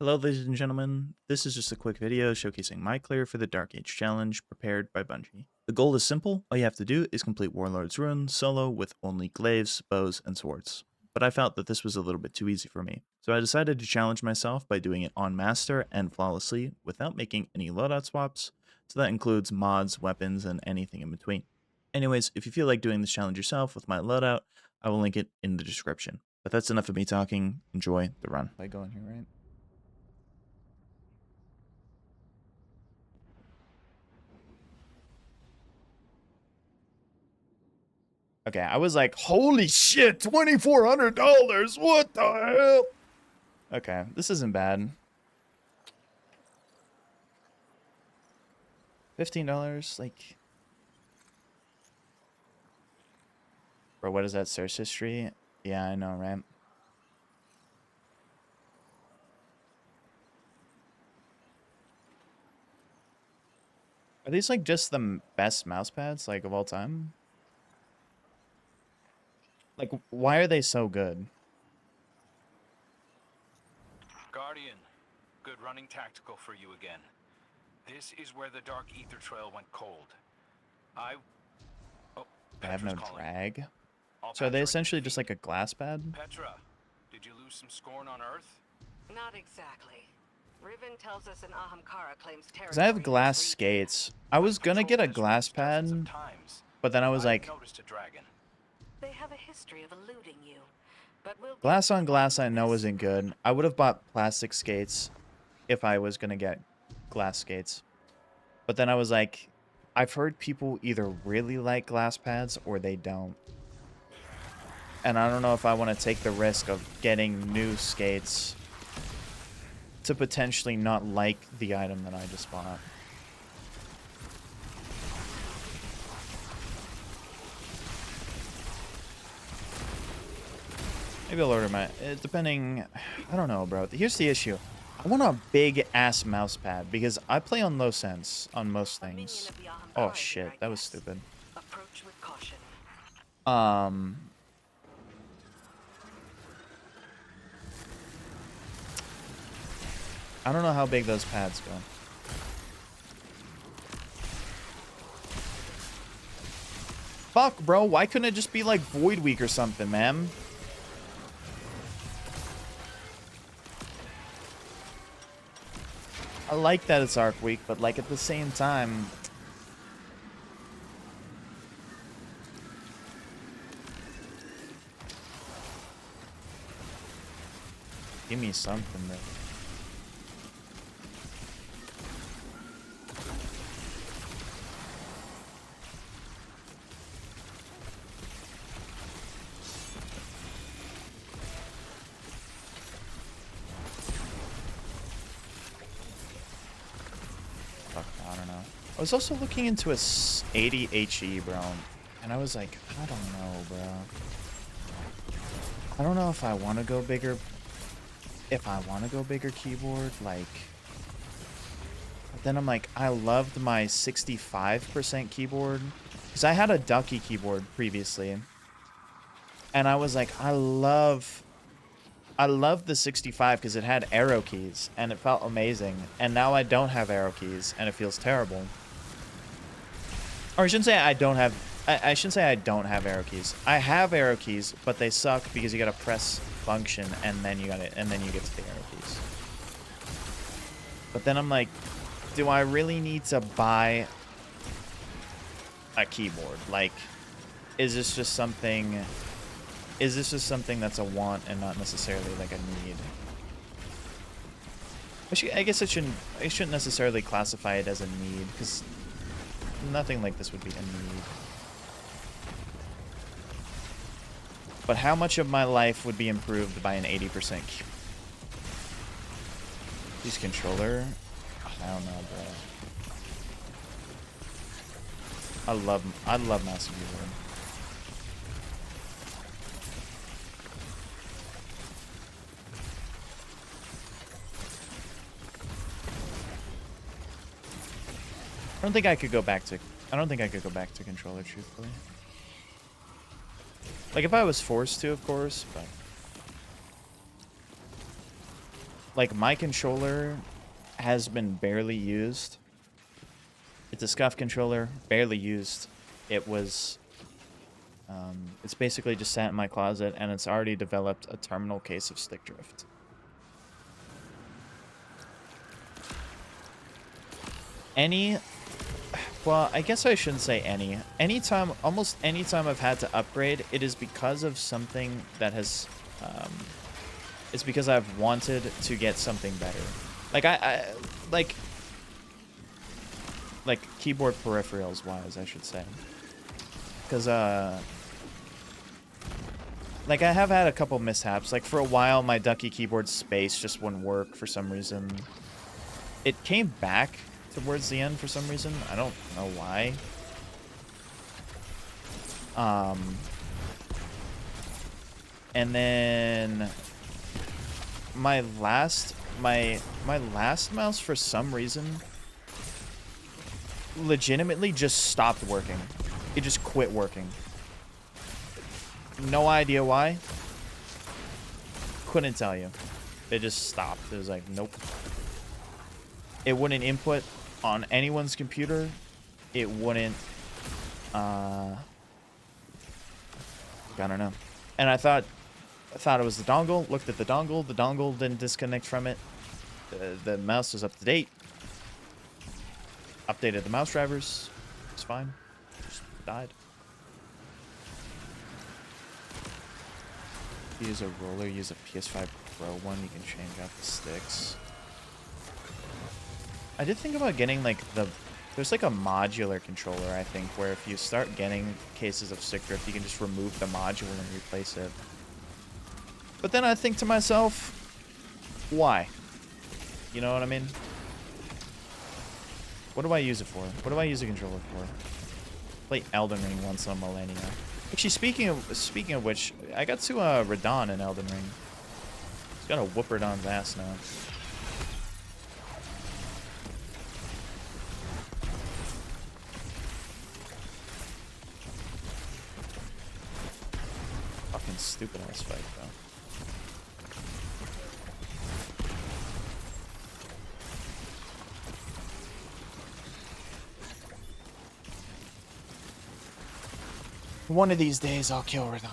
Hello ladies and gentlemen, this is just a quick video showcasing my clear for the Dark Age challenge prepared by Bungie. The goal is simple, all you have to do is complete Warlords Ruin solo with only glaives, bows, and swords. But I felt that this was a little bit too easy for me, so I decided to challenge myself by doing it on Master and flawlessly without making any loadout swaps, so that includes mods, weapons, and anything in between. Anyways, if you feel like doing this challenge yourself with my loadout, I will link it in the description. But that's enough of me talking, enjoy the run. I go in here, right? Okay, I was like, holy shit, $2,400. What the hell? Okay, this isn't bad. $15, like. Bro, what is that? Search history? Yeah, I know, right? Are these like just the best mouse pads like of all time? Like, why are they so good? Guardian, good running tactical for you again. This is where the Dark Ether Trail went cold. Oh, I have Petra's no calling. drag. All So are they Petra at essentially your just feet. like a glass pad? Petra, did you lose some scorn on Earth? Not exactly. Riven tells us an Ahamkara claims territory. Because I have in glass this region. skates. I was gonna get a glass pad, but then I was like, noticed a dragon. They have a history of eluding you. But we'll glass on glass I this. know isn't good. I would have bought plastic skates if I was gonna get glass skates. But then I was like, I've heard people either really like glass pads or they don't. And I don't know if I want to take the risk of getting new skates to potentially not like the item that I just bought. Maybe I'll order my... depending... I don't know, bro. Here's the issue. I want a big-ass mouse pad because I play on low sense on most things. Oh, shit. That was stupid. Approach with caution. I don't know how big those pads go. Fuck, bro. Why couldn't it just be like Void Week or something, man? I like that it's Arc Week, but like at the same time... Give me something, bro. Fuck, I don't know. I was also looking into a 80 HE, bro. And I was like, I don't know, bro. I don't know if I want to go bigger. If I want to go bigger keyboard, like... But then I'm like, I loved my 65% keyboard. Because I had a Ducky keyboard previously. And I was like, I love the 65 because it had arrow keys. And it felt amazing. And now I don't have arrow keys. And it feels terrible. Or I shouldn't say I don't have... I shouldn't say I don't have arrow keys. I have arrow keys, but they suck because you gotta press function and then you get to the arrow keys. But then I'm like, do I really need to buy a keyboard? Like, is this just something that's a want and not necessarily like a need? I guess I shouldn't necessarily classify it as a need because nothing like this would be a need. But how much of my life would be improved by an 80% Use controller? I don't know, bro. I love mouse and keyboard. I don't think I could go back to controller, truthfully. Like if I was forced to, of course, but like, my controller has been barely used. It's a scuff controller, barely used. It was, it's basically just sat in my closet, and it's already developed a terminal case of stick drift. Well, I guess I shouldn't say any. Anytime, almost anytime I've had to upgrade, it is because of something that has, it's because I've wanted to get something better. Like, like keyboard peripherals wise, I should say. Because, like, I have had a couple mishaps. Like, for a while, my Ducky keyboard space just wouldn't work for some reason. It came back towards the end for some reason. I don't know why. And then my last mouse for some reason legitimately just stopped working. It just quit working. No idea why. Couldn't tell you. It just stopped. It was like, nope. It wouldn't input on anyone's computer. It wouldn't, I don't know. And I thought it was the dongle. Looked at the dongle didn't disconnect from it. The mouse was up to date. Updated the mouse drivers. It's fine. Just died. Use a roller, use a PS5 Pro one. You can change out the sticks. I did think about getting, like, there's, like, a modular controller, I think, where if you start getting cases of stick drift, you can just remove the module and replace it. But then I think to myself, why? You know what I mean? What do I use it for? What do I use a controller for? Play Elden Ring once in a millennia. Actually, speaking of which, I got to Radon in Elden Ring. He's got a whooper Don's ass now. Fucking stupid ass fight, though. One of these days, I'll kill Radon.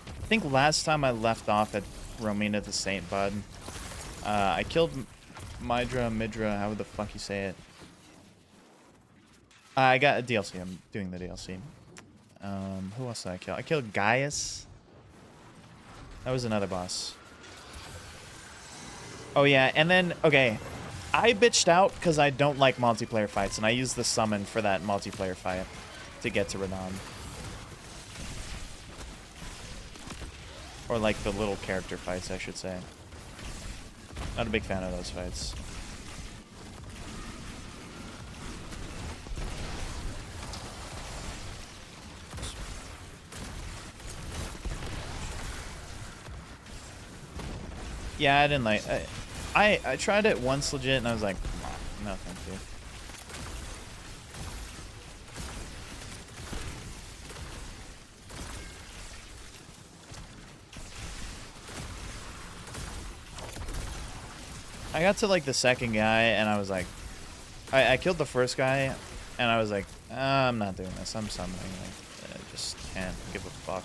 I think last time I left off at Romina the Saint Bud, I killed Midra, however the fuck you say it. I got a DLC. I'm doing the DLC. Who else did I kill? I killed Gaius. That was another boss. Oh, yeah. And then, okay. I bitched out because I don't like multiplayer fights, and I used the summon for that multiplayer fight to get to Radon. Or, like, the little character fights, I should say. Not a big fan of those fights. Yeah, I didn't like... I tried it once legit, and I was like, no, thank you. I got to, like, the second guy, and I was like... I killed the first guy, and I was like, I'm not doing this. I'm summoning. Like, I just can't give a fuck.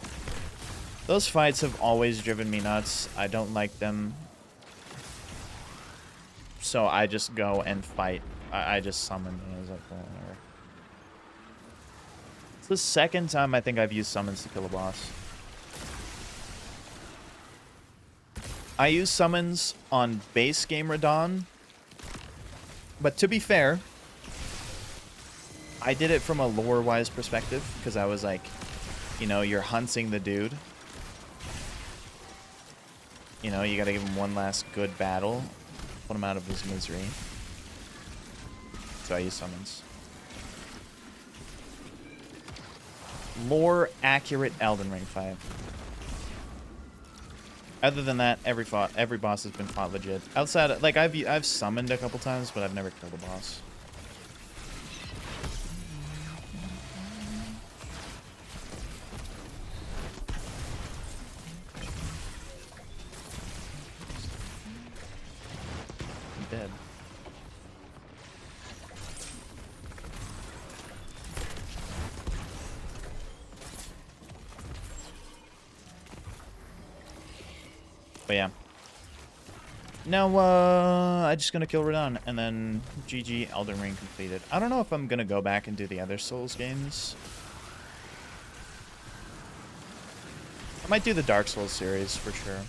Those fights have always driven me nuts. I don't like them. So I just go and fight. I just summoned, and I was like, oh, whatever. It's the second time I think I've used summons to kill a boss. I use summons on base game Radon. But to be fair, I did it from a lore-wise perspective, because I was like, you know, you're hunting the dude. You know, you gotta give him one last good battle. Put him out of his misery. So I use summons. Lore accurate Elden Ring fight. Other than that, every boss has been fought legit. Outside of, like, I've summoned a couple times, but I've never killed a boss. But yeah. Now, I'm just gonna kill Radon, and then GG, Elden Ring completed. I don't know if I'm gonna go back and do the other Souls games. I might do the Dark Souls series for sure,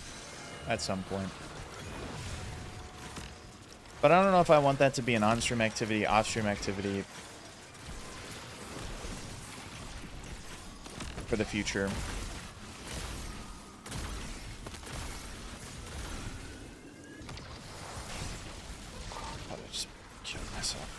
at some point. But I don't know if I want that to be an on-stream activity, off-stream activity for the future. I just killed myself.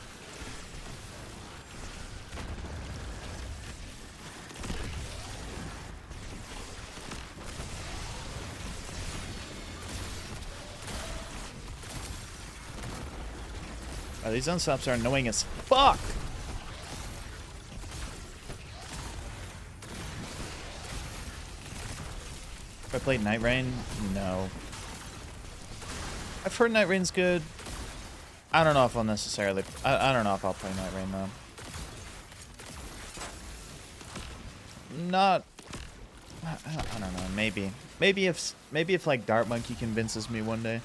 Oh, these unstops are annoying as fuck. If I played Night Rain, no. I've heard Night Rain's good. I don't know if I'll necessarily. I don't know if I'll play Night Rain though. Not. I don't know. Maybe. Maybe if like Dart Monkey convinces me one day.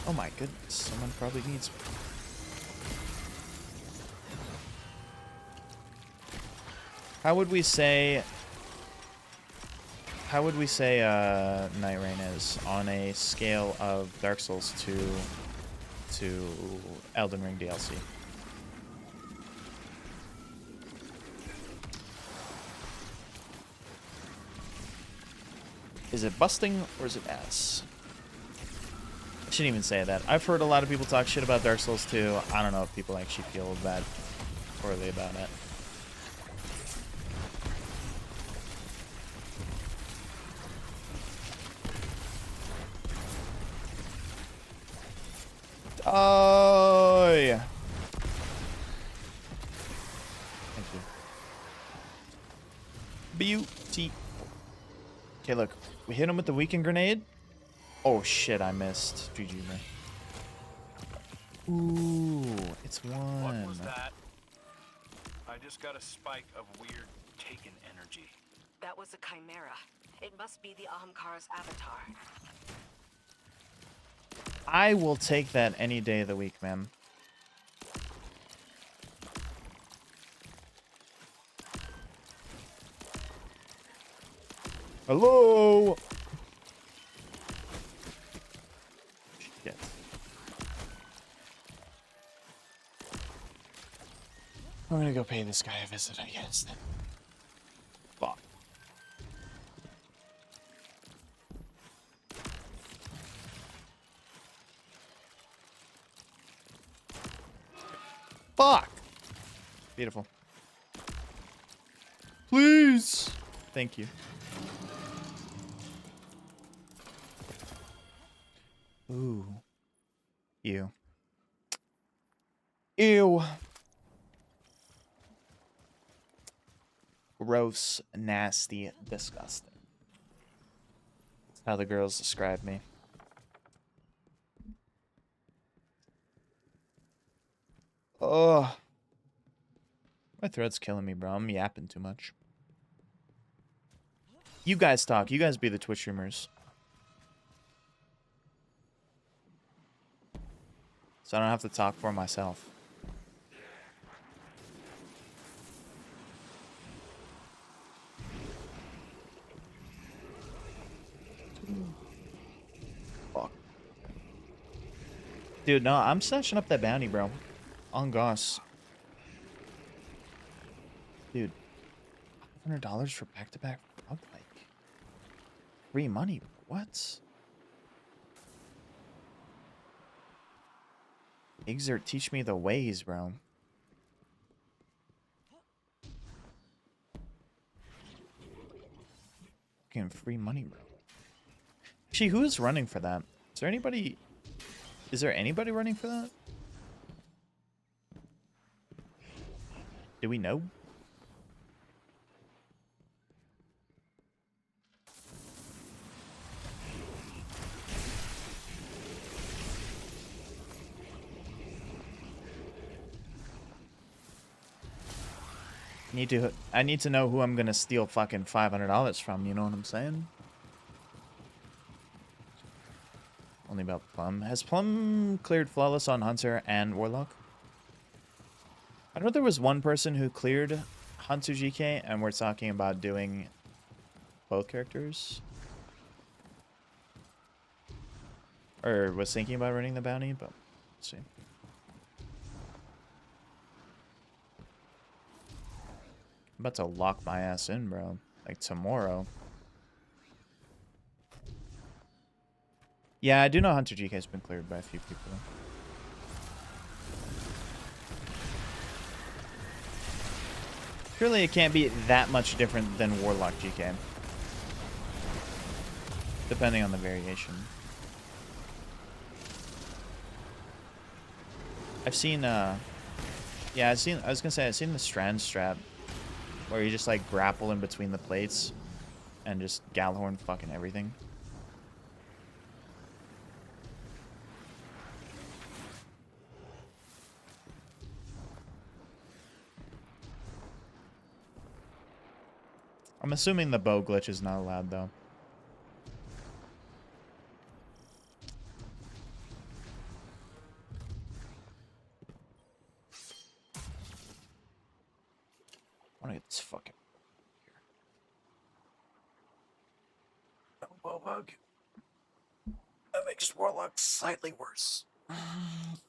Oh my goodness, someone probably needs me. How would we say Night Rain is on a scale of Dark Souls 2 to Elden Ring DLC? Is it busting or is it ass? I shouldn't even say that. I've heard a lot of people talk shit about Dark Souls 2. I don't know if people actually feel that poorly about it. Oh yeah. Thank you. Beauty. Okay, look. We hit him with the weakened grenade. Oh shit, I missed. GG, man. Ooh, it's one. What was that? I just got a spike of weird taken energy. That was a chimera. It must be the Ahamkara's avatar. I will take that any day of the week, man. Hello? Shit. I'm gonna go pay this guy a visit, I guess. Fuck. Fuck. Beautiful. Please. Thank you. Ooh. Ew. Ew. Gross, nasty, disgusting. That's how the girls describe me. Oh. My throat's killing me, bro. I'm yapping too much. You guys talk. You guys be the Twitch streamers. So I don't have to talk for myself. Fuck. Dude, no, I'm snatching up that bounty, bro. On Goss. Dude. $500 for back-to-back frog bike. Free money. What? Exert, teach me the ways, bro. Fucking free money, bro. Actually, who is running for that? Is there anybody... Is there anybody running for that? Do we know? I need to know who I'm gonna steal fucking $500 from, you know what I'm saying? Only about Plum. Has Plum cleared Flawless on Hunter and Warlock? I know there was one person who cleared Hunter GK, and we're talking about doing both characters. Or was thinking about running the bounty, but let's see. I'm about to lock my ass in, bro. Like tomorrow. Yeah, I do know Hunter GK has been cleared by a few people. Surely it can't be that much different than Warlock GK. Depending on the variation. I've seen, yeah, I was gonna say, I've seen the Strand strap where you just like grapple in between the plates and just Gallhorn fucking everything. I'm assuming the bow glitch is not allowed though. I wanna get this fucking here. No bow bug. That makes Warlock slightly worse.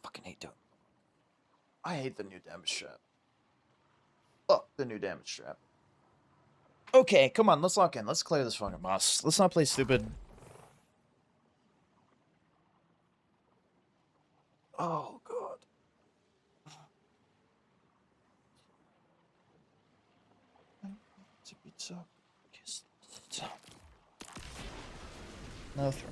Fucking hate that. I hate the new damage trap. Oh, the new damage trap. Okay, come on, let's lock in. Let's clear this fucking boss. Let's not play stupid. Oh, God. No throw.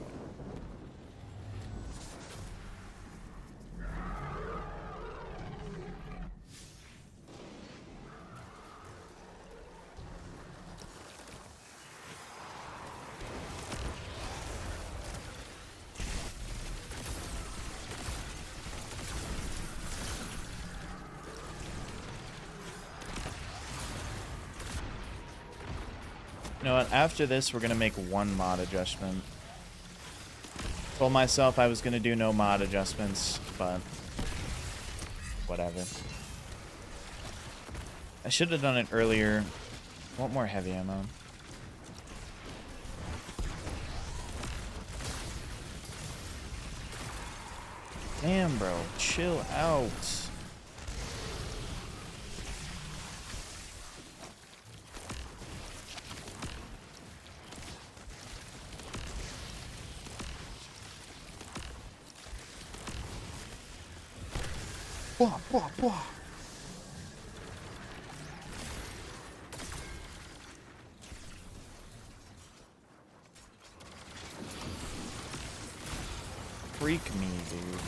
You know what? After this, we're gonna make one mod adjustment. Told myself I was gonna do no mod adjustments, but whatever. I should have done it earlier. I want more heavy ammo. Damn, bro. Chill out. Blah, blah, blah. Freak me, dude.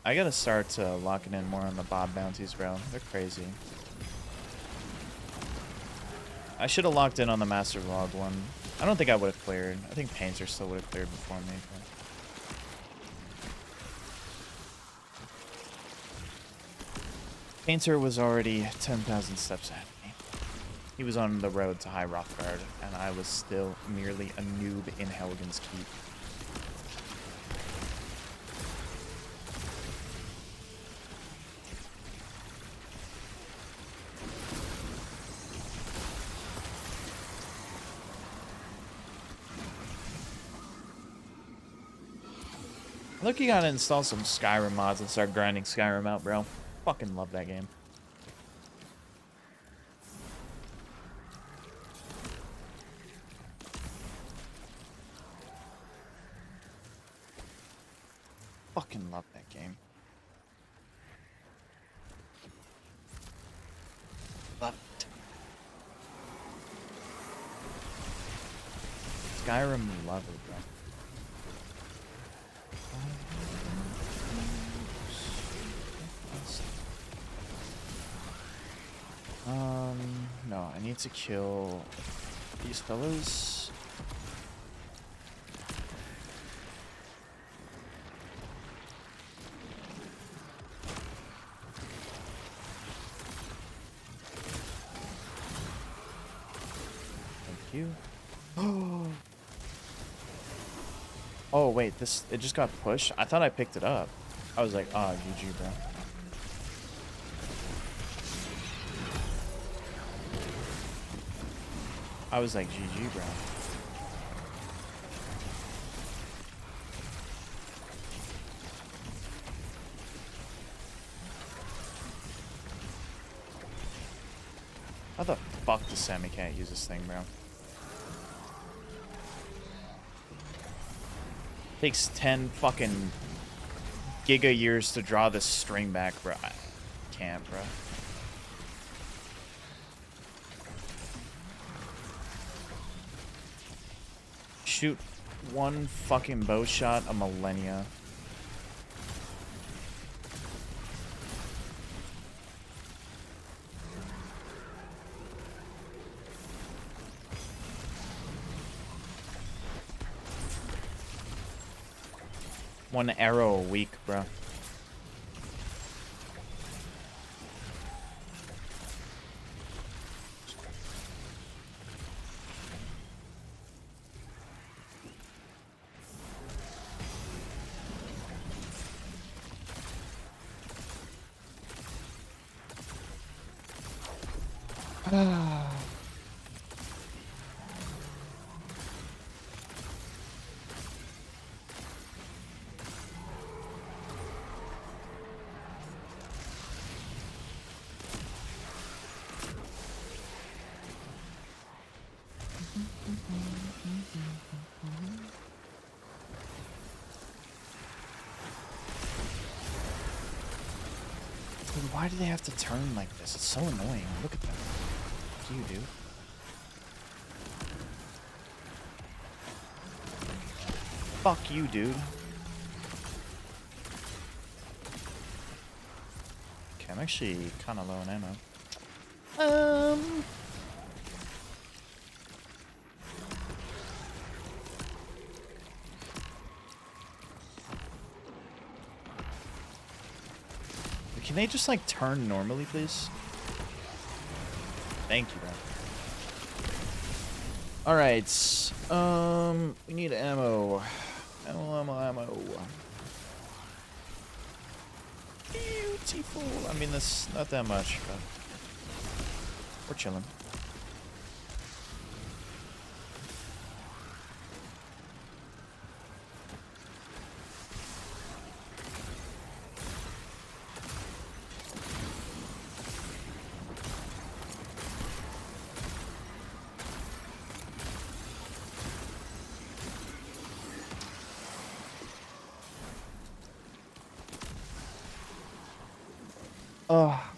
I gotta start locking in more on the Bob bounties, bro. They're crazy. I should have locked in on the Master Log one. I don't think I would have cleared. I think Painter still would have cleared before me. But... Painter was already 10,000 steps ahead of me. He was on the road to High Rothgard, and I was still merely a noob in Helgen's Keep. Look, you gotta install some Skyrim mods and start grinding Skyrim out, bro. Fucking love that game. Fucking love that game. Love it. Skyrim lover, bro. No, I need to kill these fellas. Thank you. Oh, wait, it just got pushed? I thought I picked it up. I was like, ah, GG, bro. I was like, GG, bro. How the fuck does Sammy can't use this thing, bro? Takes 10 fucking giga years to draw this string back, bro. I can't, bro. Shoot one fucking bow shot a millennia. One arrow a week, bro. Dude, why do they have to turn like this? It's so annoying. Look at that. Fuck you, dude. Fuck you, dude. Okay, I'm actually kind of low on ammo. Can they just, like, turn normally, please? Thank you, bro. Alright. We need ammo. Ammo. Beautiful. I mean, that's not that much, but we're chilling.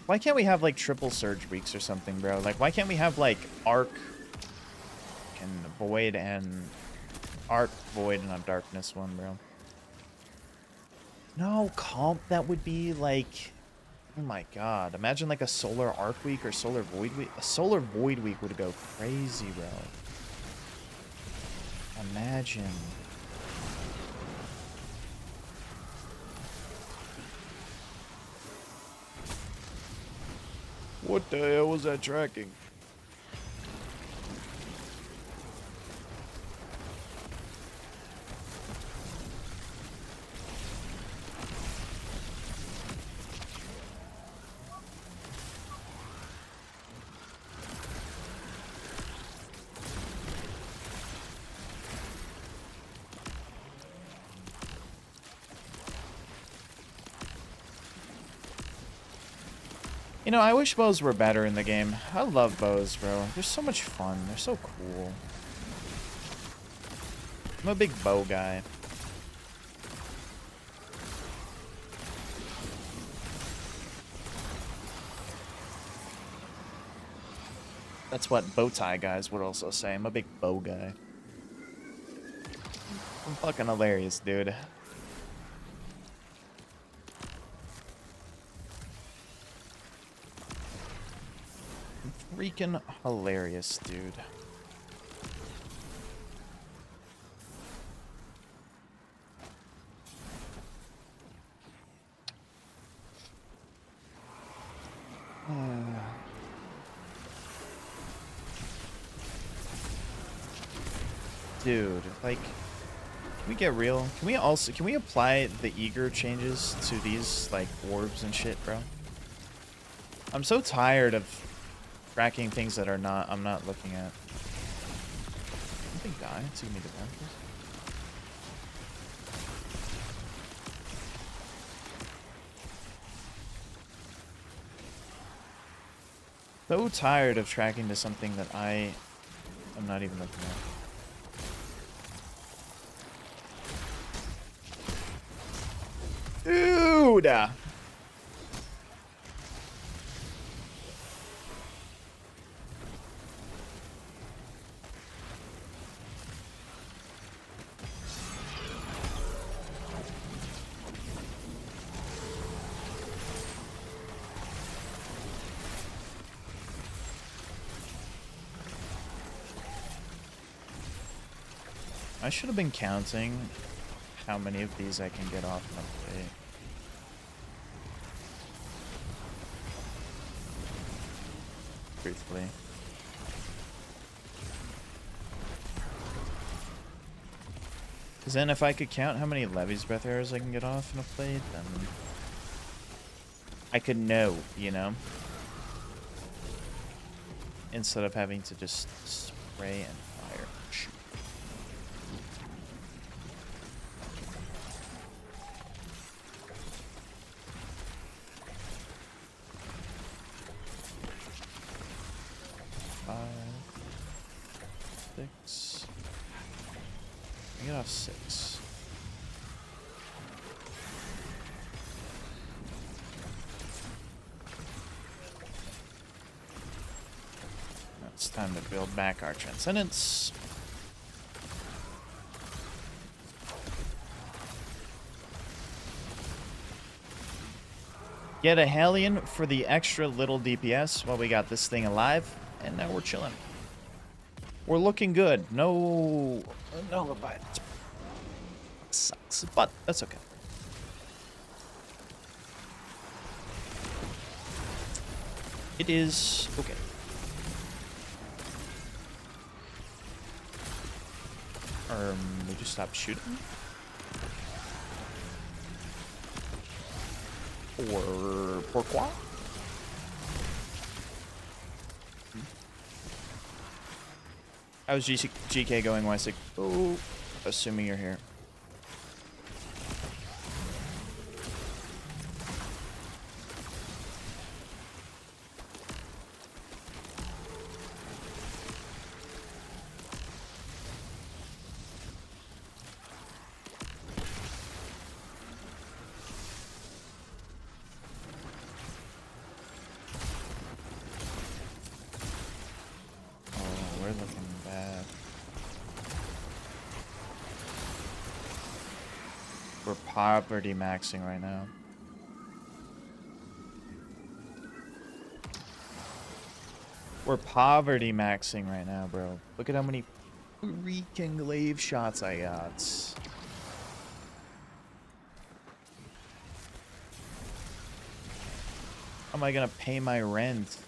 Why can't we have, like, triple surge weeks or something, bro? Like, why can't we have, like, arc and void and arc, void, and a darkness one, bro? No, comp that would be, like... Oh my god. Imagine, like, a solar arc week or solar void week. A solar void week would go crazy, bro. Imagine. What the hell was that tracking? You know, I wish bows were better in the game. I love bows, bro. They're so much fun. They're so cool. I'm a big bow guy. That's what bow tie guys would also say. I'm a big bow guy. I'm fucking hilarious, dude. I'm freaking hilarious, dude. Dude, like, can we get real? Can we apply the eager changes to these, like, orbs and shit, bro? I'm so tired of tracking things that I'm not looking at. Something die? It's gonna be the one. So tired of tracking to something that I'm not even looking at. Dude! I should have been counting how many of these I can get off in a plate. Truthfully. Because then if I could count how many Levy's Breath arrows I can get off in a plate, then I could know, you know? Instead of having to just spray and fire. Shoot. Six. I get off 6. Now it's time to build back our Transcendence. Get a Hellion for the extra little DPS while we got this thing alive, and now we're chilling. We're looking good. No Leviathan. Sucks, but that's okay. It is okay. Would you stop shooting? Or pourquoi? How's GK going, Wysig? Oh, assuming you're here. Poverty maxing right now. We're poverty maxing right now, bro. Look at how many freaking glaive shots I got. How am I gonna pay my rent?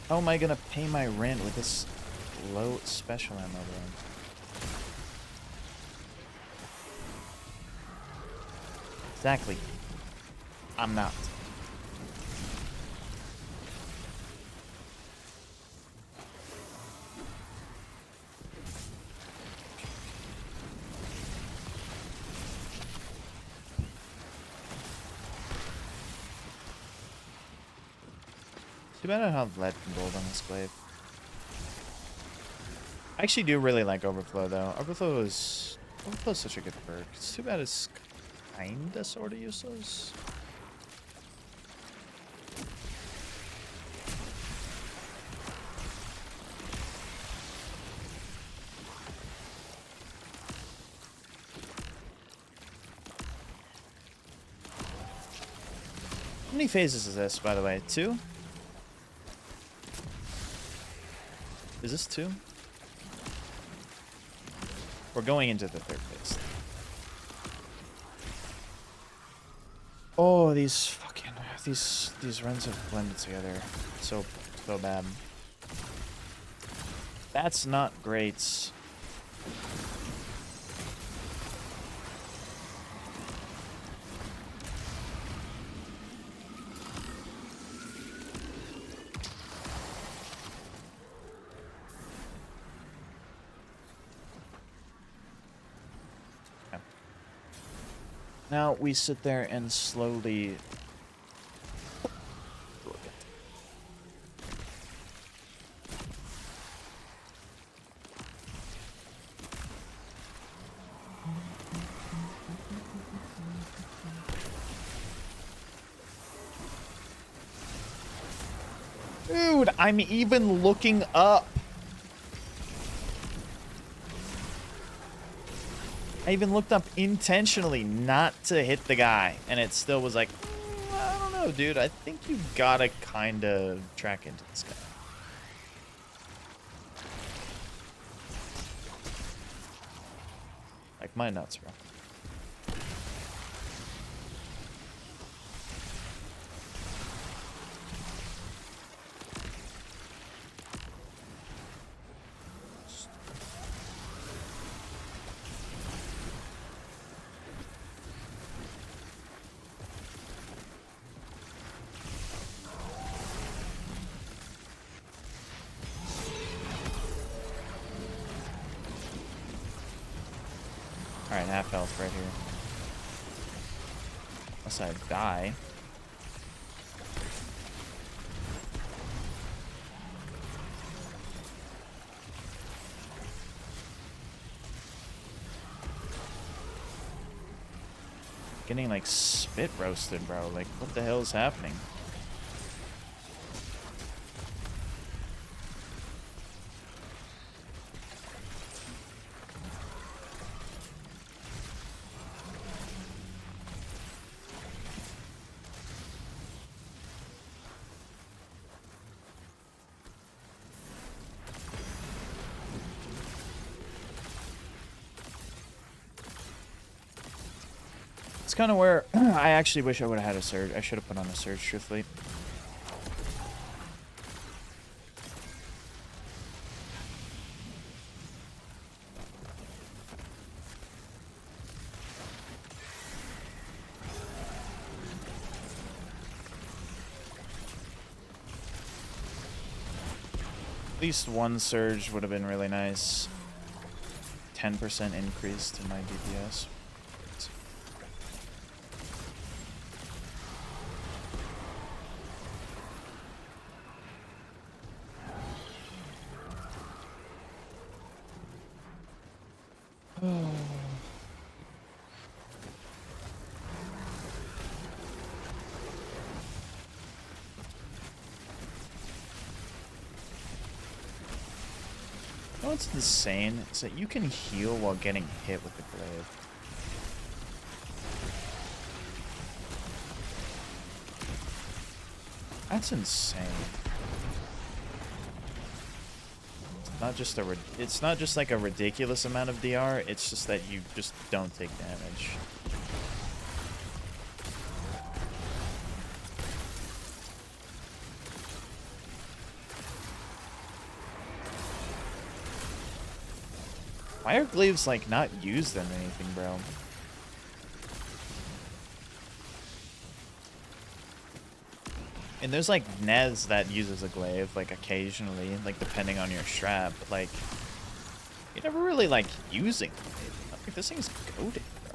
How am I gonna pay my rent with this low special ammo, bro? Exactly. I'm not. Too bad I don't have lead and gold on this glaive. I actually do really like Overflow, though. Overflow's such a good perk. It's too bad it's kinda sorta useless. How many phases is this, by the way? 2? Is this 2? We're going into the 3rd phase. Oh, these fucking these runs have blended together so bad. That's not great. Now we sit there and slowly. Dude, I'm even looking up. I even looked up intentionally not to hit the guy, and it still was like, I don't know, dude. I think you gotta kind of track into this guy. Like my nuts, bro. Alright, half health right here. Unless I die. Getting like spit roasted, bro. Like, what the hell is happening? It's kind of where I actually wish I would have had a surge. I should have put on a surge, truthfully. At least one surge would have been really nice. 10% increase to my DPS. What's insane is that you can heal while getting hit with the glaive. That's insane. It's not just like a ridiculous amount of DR, it's just that you just don't take damage. Why are glaives, like, not used in anything, bro? And there's, like, Nez that uses a glaive, like, occasionally, like, depending on your strat, but, like, you're never really, like, using it. Like, this thing's goated, bro.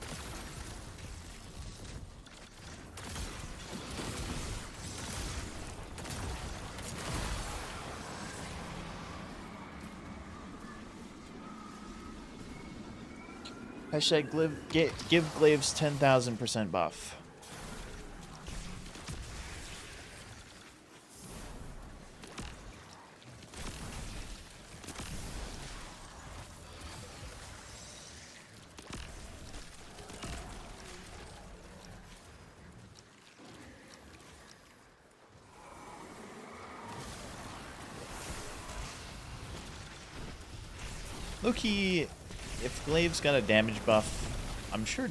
Hashtag give Glaves 10,000% buff. Low-key, if Glaive's got a damage buff, I'm sure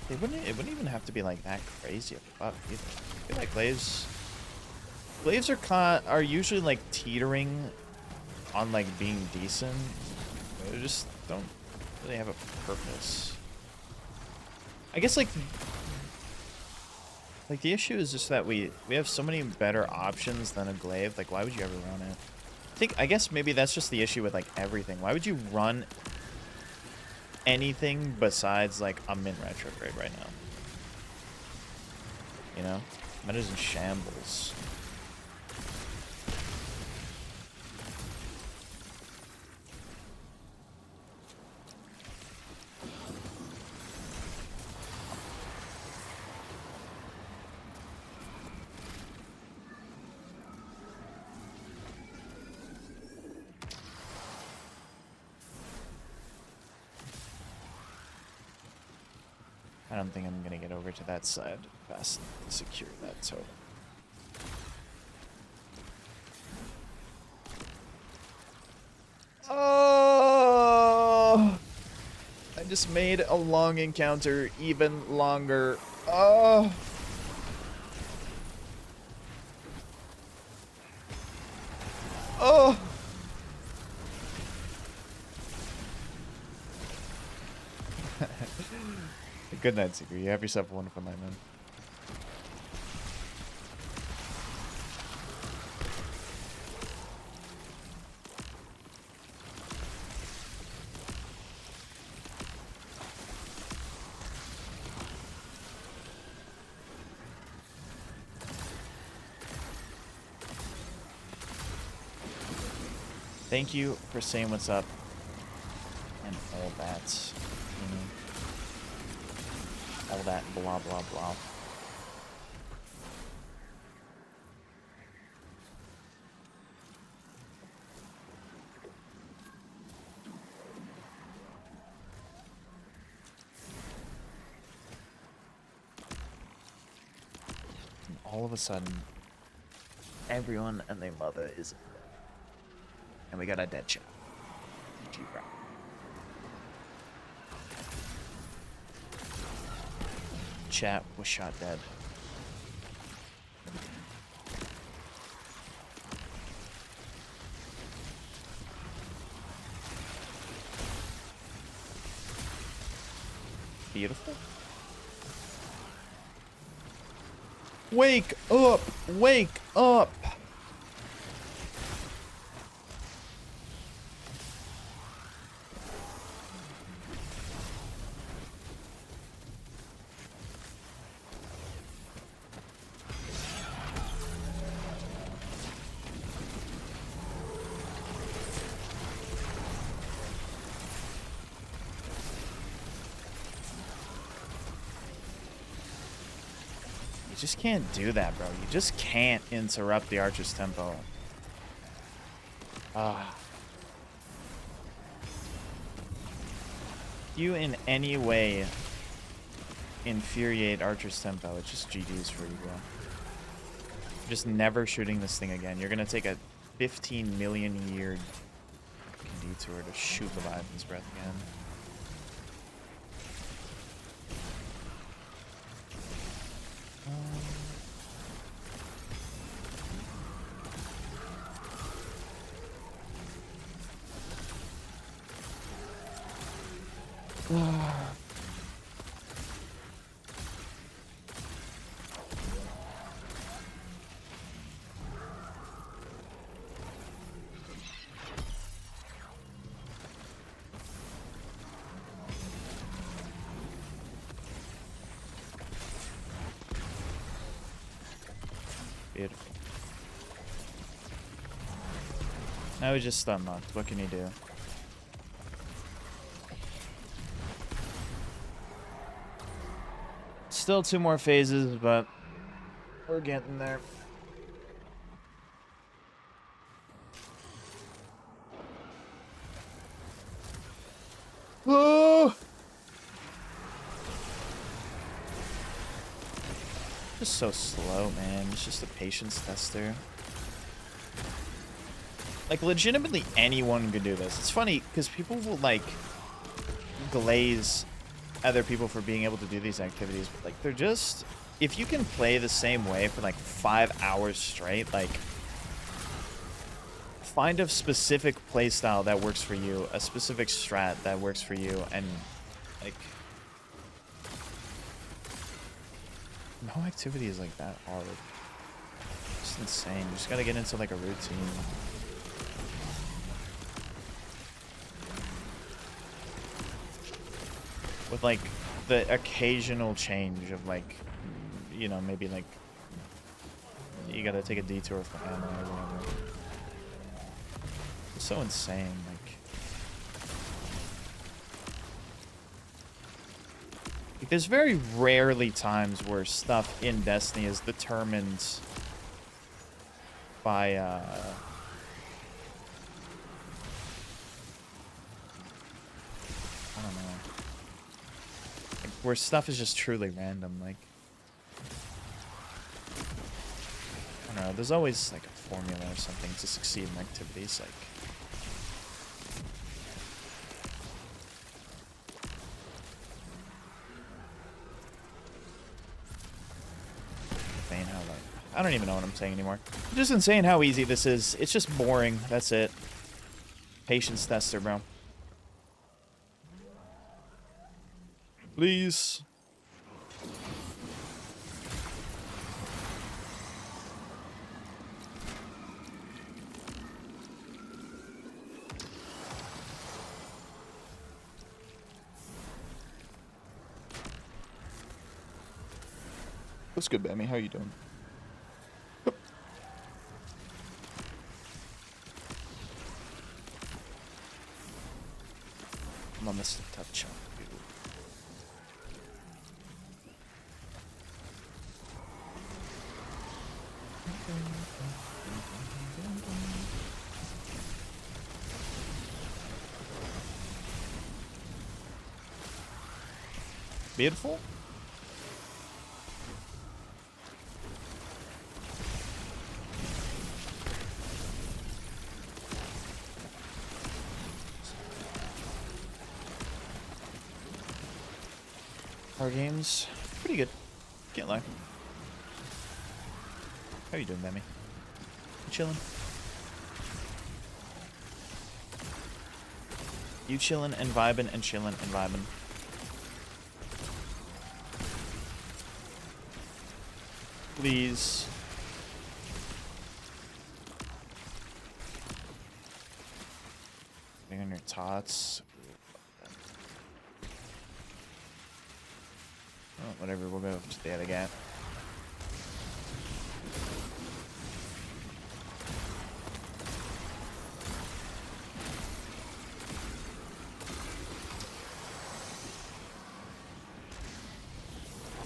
it wouldn't even have to be like that crazy of a buff either. I feel like Glaives are usually like teetering on like being decent. They just don't really have a purpose. I guess like the issue is just that we have so many better options than a Glaive. Like, why would you ever run it? I guess maybe that's just the issue with like everything. Why would you run anything besides like a mint retrograde right now? You know, meta's in shambles. I don't think I'm gonna get over to that side fast to secure that totem. Oh! I just made a long encounter even longer. Oh! Oh! Good night, Seeker. You have yourself a wonderful night, man. Thank you for saying what's up and all that. You know, all that blah blah blah. And all of a sudden, everyone and their mother is, and we got a dead chat. GG, bro. Chat was shot dead. Beautiful. Wake up! Wake up! You just can't do that, bro. You just can't interrupt the archer's tempo. If you in any way infuriate archer's tempo, it's just GG's for you, bro. You're just never shooting this thing again. You're gonna take a 15 million year detour to shoot Leviathan's breath again. Beautiful. Now we just stun locked. What can you do? Still 2 more phases, but we're getting there. Oh! Just so slow, man. It's just a patience tester. Like, legitimately anyone could do this. It's funny, because people will, like, glaze other people for being able to do these activities. But, like, they're just... If you can play the same way for, like, 5 hours straight, like... Find a specific playstyle that works for you, a specific strat that works for you, and, like... No activity is, like, that hard. It's insane. You just gotta get into, like, a routine. With, like, the occasional change of, like, you know, maybe, like, you gotta take a detour for ammo or whatever. It's so insane, like... There's very rarely times where stuff in Destiny is determined by, I don't know. Like, where stuff is just truly random, like... I don't know, there's always, like, a formula or something to succeed in activities, like... Insane how, like... I don't even know what I'm saying anymore. It's just insane how easy this is. It's just boring, that's it. Patience tester, bro. Please. What's good, Bammy? How you doing? I'm on this touch. Beautiful. Our game's pretty good. Can't lie. How you doing, Bammy? You chilling? You chilling and vibing and chilling and vibing. Please. Putting on your tots. Oh, whatever, we'll go to the other guy.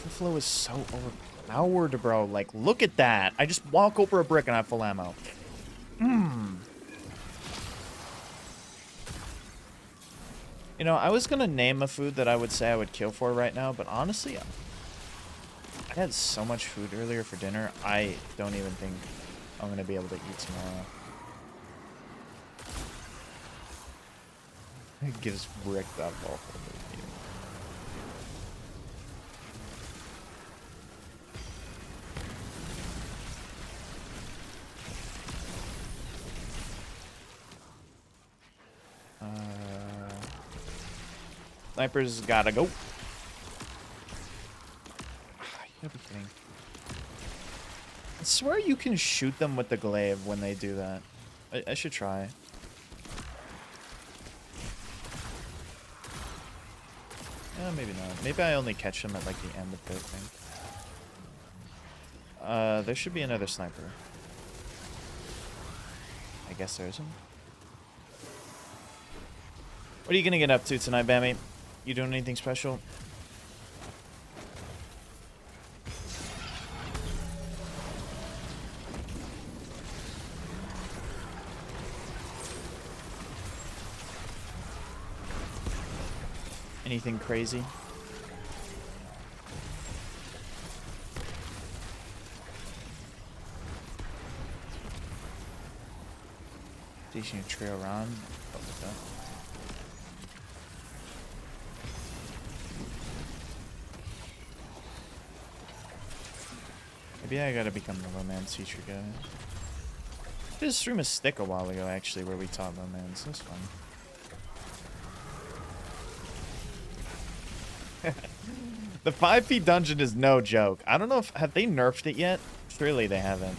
The flow is so overpowered, bro. Like, look at that. I just walk over a brick and I have full ammo. You know, I was gonna name a food that I would say I would kill for right now, but honestly, I had so much food earlier for dinner, I don't even think I'm gonna be able to eat tomorrow. It gives Rick that ball. Sniper's gotta go. You gotta be kidding. I swear you can shoot them with the glaive when they do that. I should try. Maybe not. Maybe I only catch them at like the end of their thing. There should be another sniper. I guess there isn't. What are you gonna get up to tonight, Bammy? You doing anything special? anything crazy. Teaching a trail around. Maybe I gotta become the romance teacher guy. I did a stream of Stick a while ago, actually, where we taught romance. That's fun. The 5 feet dungeon is no joke. I don't know if... Have they nerfed it yet? Surely they haven't.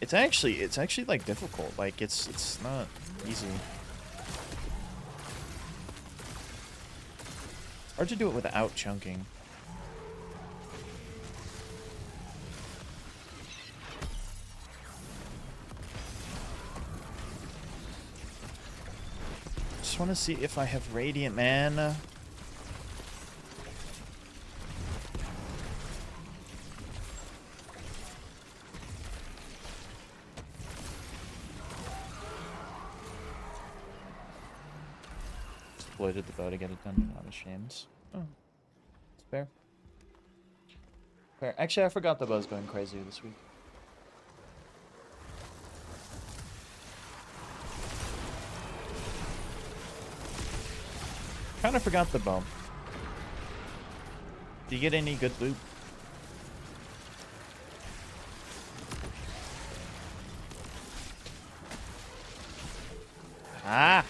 It's actually like difficult. Like it's not easy. It's hard to do it without chunking. Just want to see if I have Radiant, man. Exploited the bow to get it done. Not ashamed. Oh, it's fair. Fair. Actually, I forgot the bow's going crazy this week. Kind of forgot the bow. Do you get any good loot? Ah!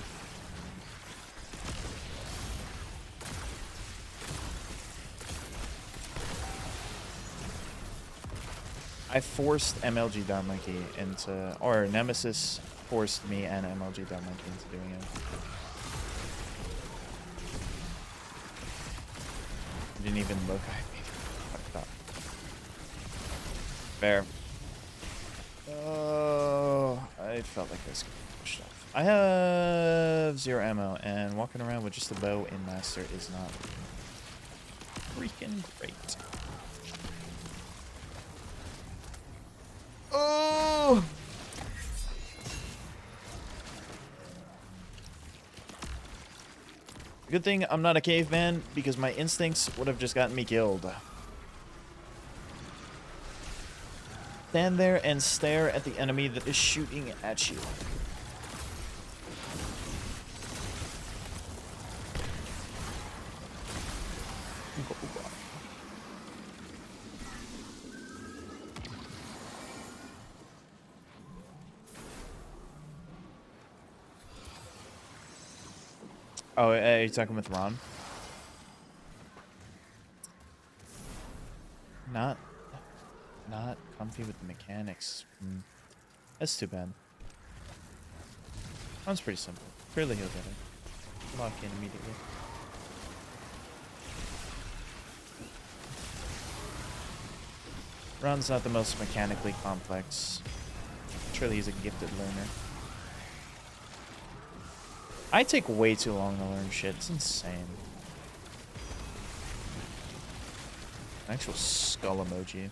I forced MLG Darmonkey into, or Nemesis forced me and MLG Darmonkey into doing it. Didn't even look at me. Fucked up. Fair. Oh, I felt like I was getting pushed off. I have 0 ammo, and walking around with just a bow in Master is not freaking great. Oh! Good thing I'm not a caveman, because my instincts would have just gotten me killed. Stand there and stare at the enemy that is shooting at you. Oh, are you talking with Ron? Not comfy with the mechanics. That's too bad. Ron's pretty simple. Clearly he'll get it. Lock in immediately. Ron's not the most mechanically complex. Surely he's a gifted learner. I take way too long to learn shit. It's insane. Actual skull emoji.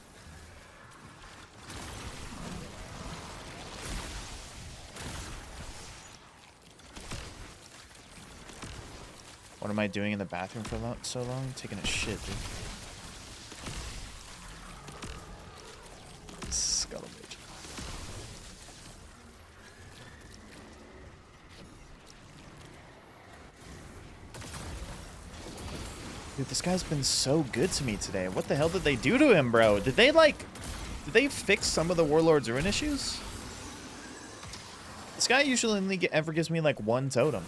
What am I doing in the bathroom for so long? Taking a shit, dude. Skull emoji. Dude, this guy's been so good to me today. What the hell did they do to him, bro? Did they fix some of the Warlords ruin issues? This guy usually only ever gives me like 1 totem.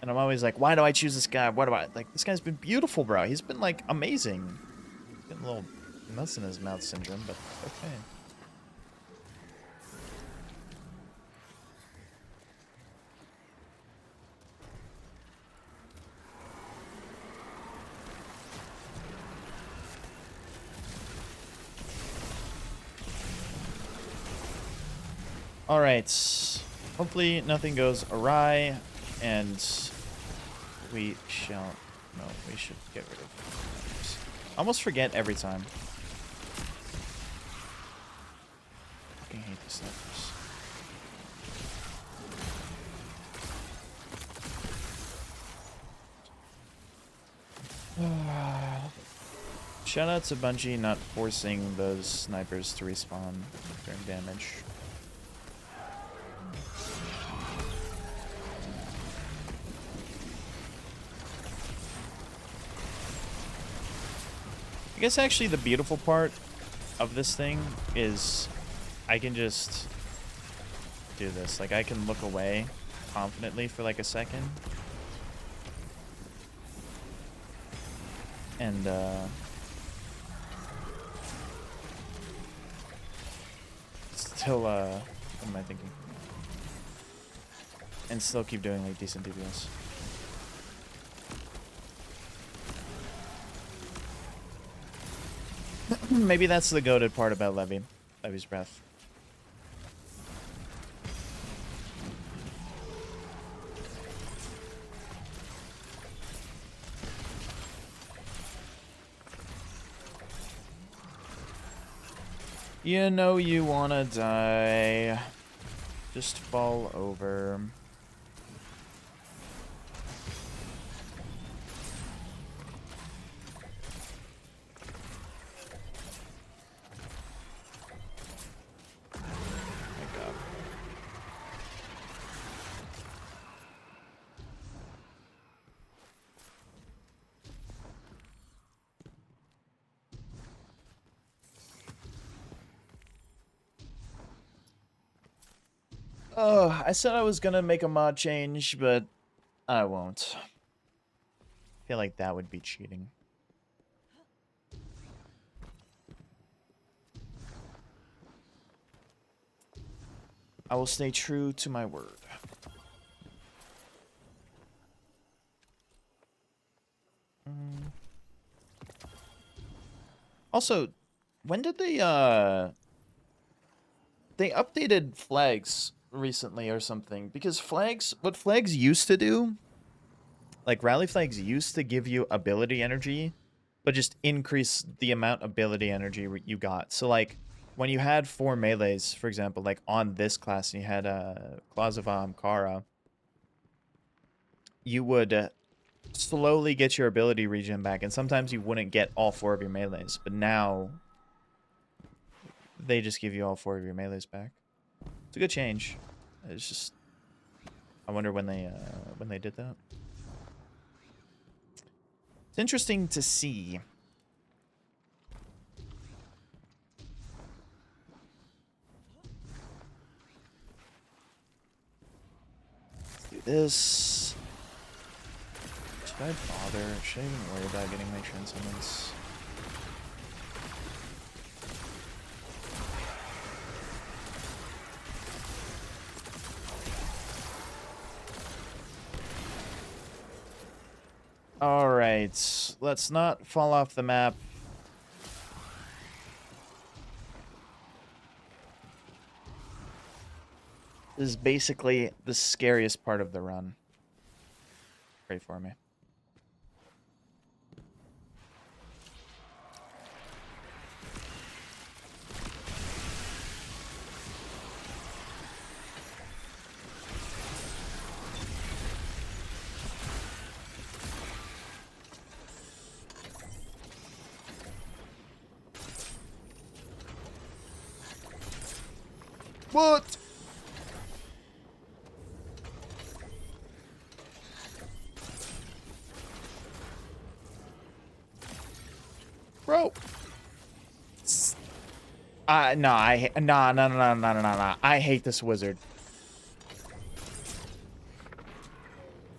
And I'm always like, why do I choose this guy? What do I... Like, this guy's been beautiful, bro. He's been, like, amazing. Getting a little nuts in his mouth syndrome, but okay. Alright. Hopefully nothing goes awry, and we shall... No, we should get rid of... I almost forget every time. Fucking hate these snipers. Shout out to Bungie not forcing those snipers to respawn during damage. I guess actually the beautiful part of this thing is I can just do this. Like, I can look away confidently for like a second. And, still, what am I thinking? And still keep doing, like, decent DPS. Maybe that's the goated part about Levy. Levy's breath. You know you wanna die. Just fall over. Oh, I said I was gonna make a mod change, but I won't. I feel like that would be cheating. I will stay true to my word. Also, when did they updated flags recently or something? Because flags, what flags used to do, like rally flags used to give you ability energy, but just increase the amount of ability energy you got. So like when you had 4 melees, for example, like on this class, and you had Claws of Kara, you would slowly get your ability regen back, and sometimes you wouldn't get all 4 of your melees, but now they just give you all 4 of your melees back. It's a good change. It's just, I wonder when they did that. It's interesting to see. Let's do this. Should I bother? Should I even worry about getting my transcendence? Alright, let's not fall off the map. This is basically the scariest part of the run. Pray for me. What? Bro. No, no. I hate this wizard.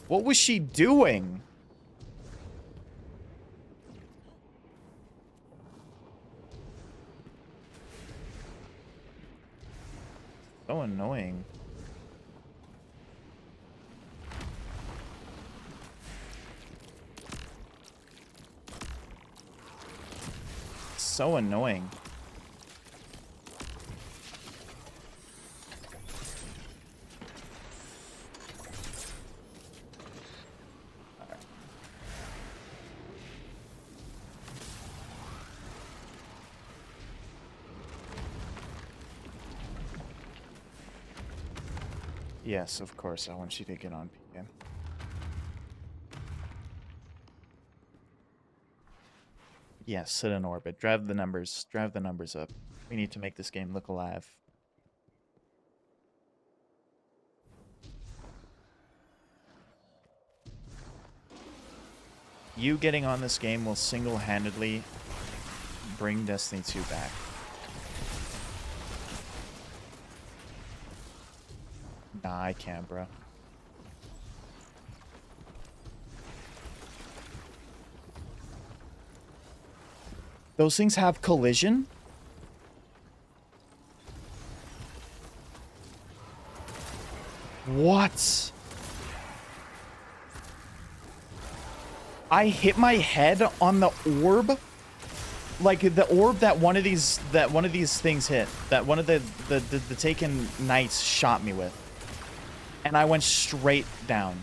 What was she doing? So annoying. So annoying. Yes, of course. I want you to get on PK. Yes, sit in orbit. Drive the numbers. Drive the numbers up. We need to make this game look alive. You getting on this game will single-handedly bring Destiny 2 back. Nah, I can't, bro. Those things have collision? What? I hit my head on the orb? Like the orb that one of these things hit. That one of the Taken Knights shot me with. And I went straight down.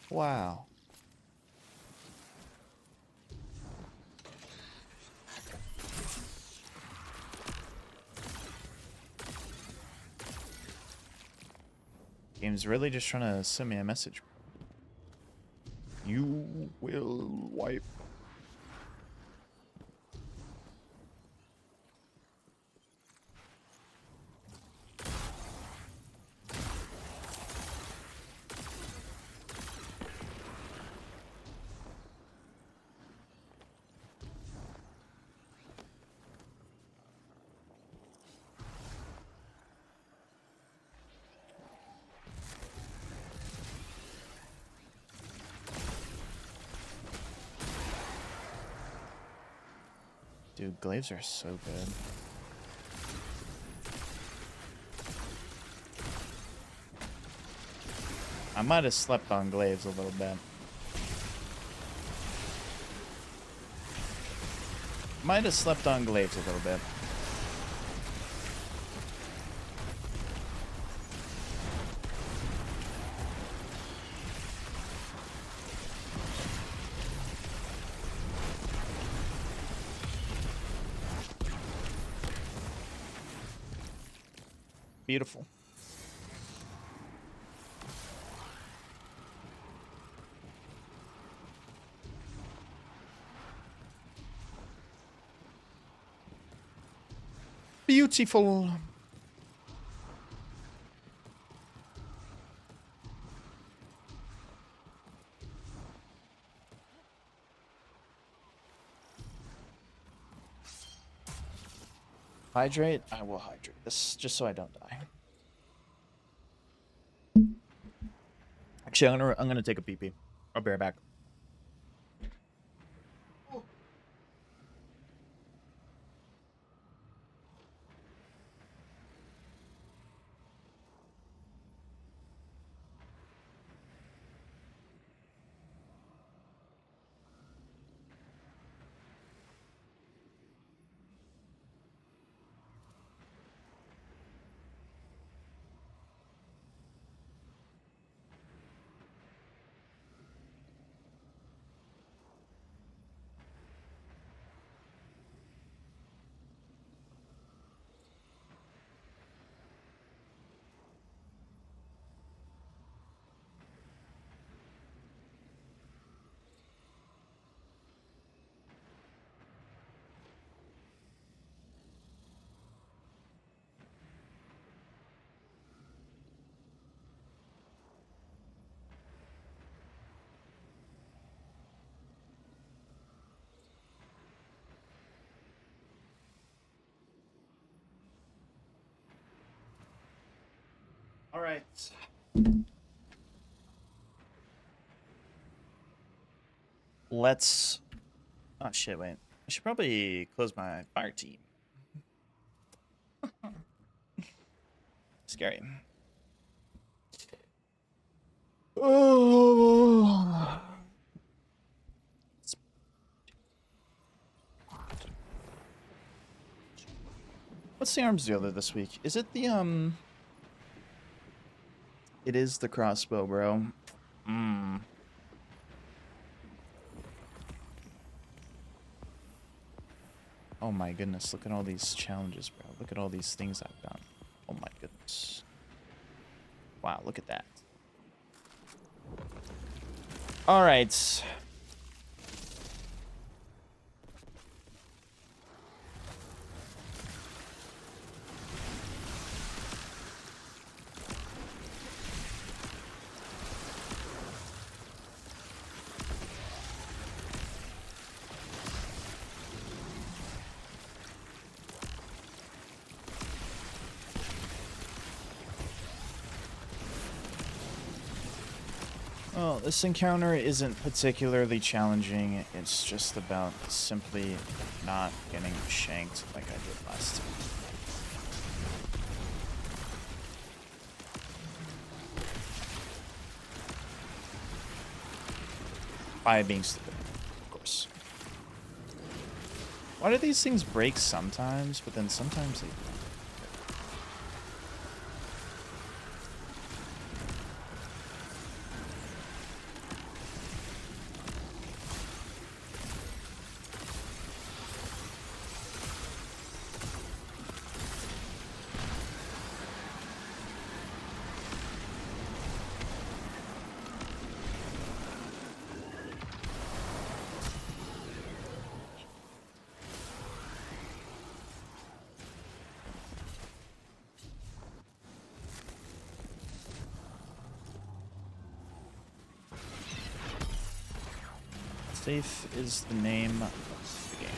Wow. Game's really just trying to send me a message. You will wipe. Dude, glaives are so good. I might have slept on glaives a little bit. Might have slept on glaives a little bit. Beautiful. Beautiful. Hydrate? I will hydrate this just so I don't die. Actually, I'm gonna take a pee pee. I'll be right back. All right. Let's... Oh, shit, wait. I should probably close my fire team. Scary. Oh. What's the arms dealer this week? Is it the, It is the crossbow, bro. Oh my goodness, look at all these challenges, bro. Look at all these things I've done. Oh my goodness. Wow, look at that. All right. Well, this encounter isn't particularly challenging. It's just about simply not getting shanked like I did last time. By being stupid, of course. Why do these things break sometimes, but then sometimes they don't? Safe is the name of the game.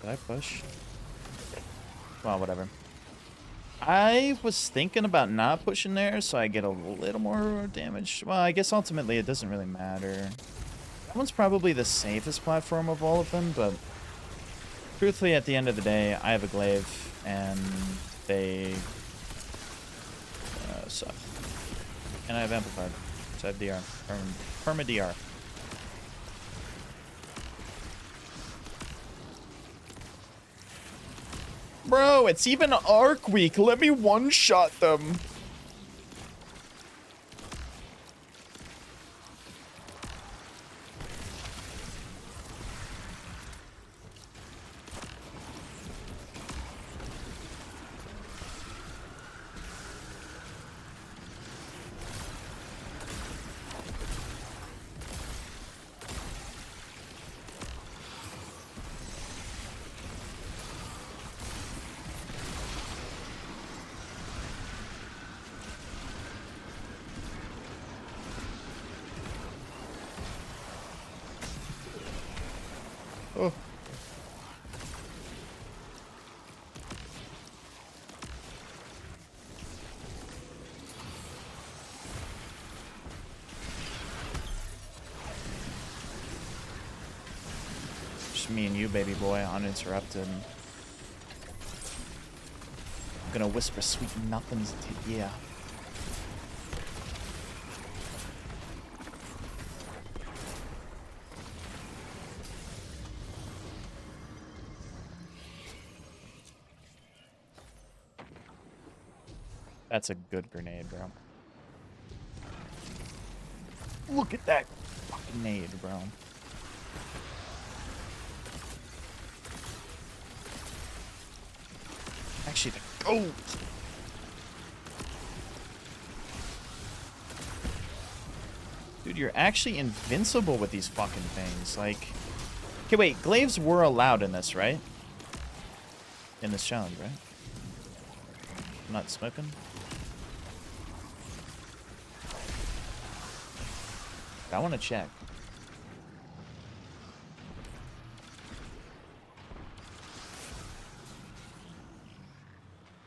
Did I push? Well, whatever. I was thinking about not pushing there so I get a little more damage. Well, I guess ultimately it doesn't really matter. That one's probably the safest platform of all of them, but truthfully, at the end of the day, I have a glaive, and they suck. And I have amplified, so I have DR, perma-DR. Bro, it's even arc week. Let me one-shot them. Oh. Just me and you, baby boy, uninterrupted. I'm gonna whisper sweet nothings to you. That's a good grenade, bro. Look at that fucking nade, bro. Actually, the gold. Dude, you're actually invincible with these fucking things. Like, okay, wait, glaives were allowed in this, right? In this challenge, right? I'm not smoking. I want to check.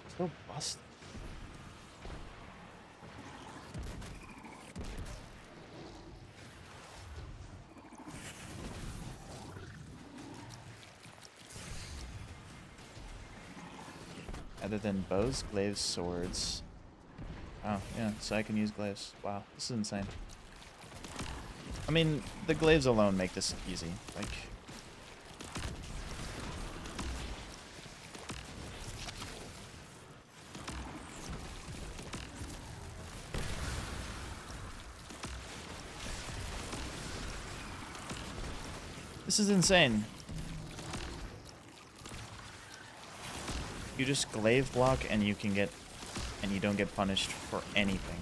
Still busted. Other than bows, glaives, swords. Oh, yeah, so I can use glaives. Wow, this is insane. I mean, the glaives alone make this easy. Like, This is insane. You just glaive block and you can get, and you don't get punished for anything.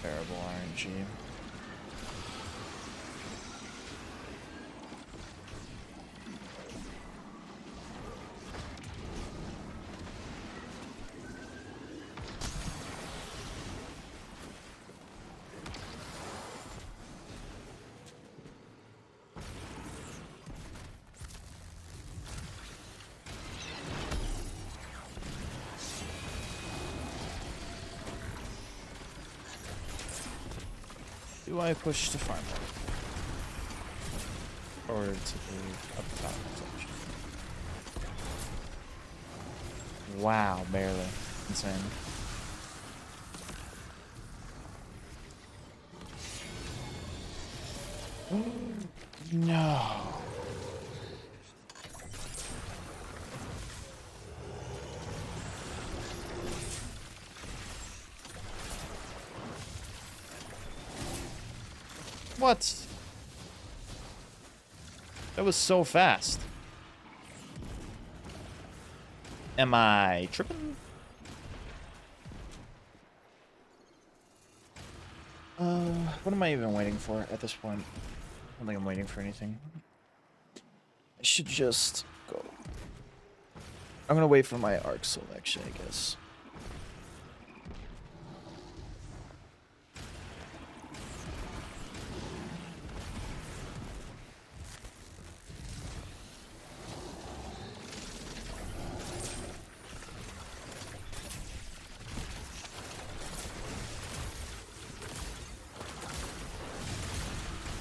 Terrible RNG. Do I push to farm or to the up top section? Wow, barely. Insane. No. What? That was so fast. Am I tripping? What am I even waiting for at this point? I don't think I'm waiting for anything. I should just go. I'm gonna wait for my arc selection, I guess.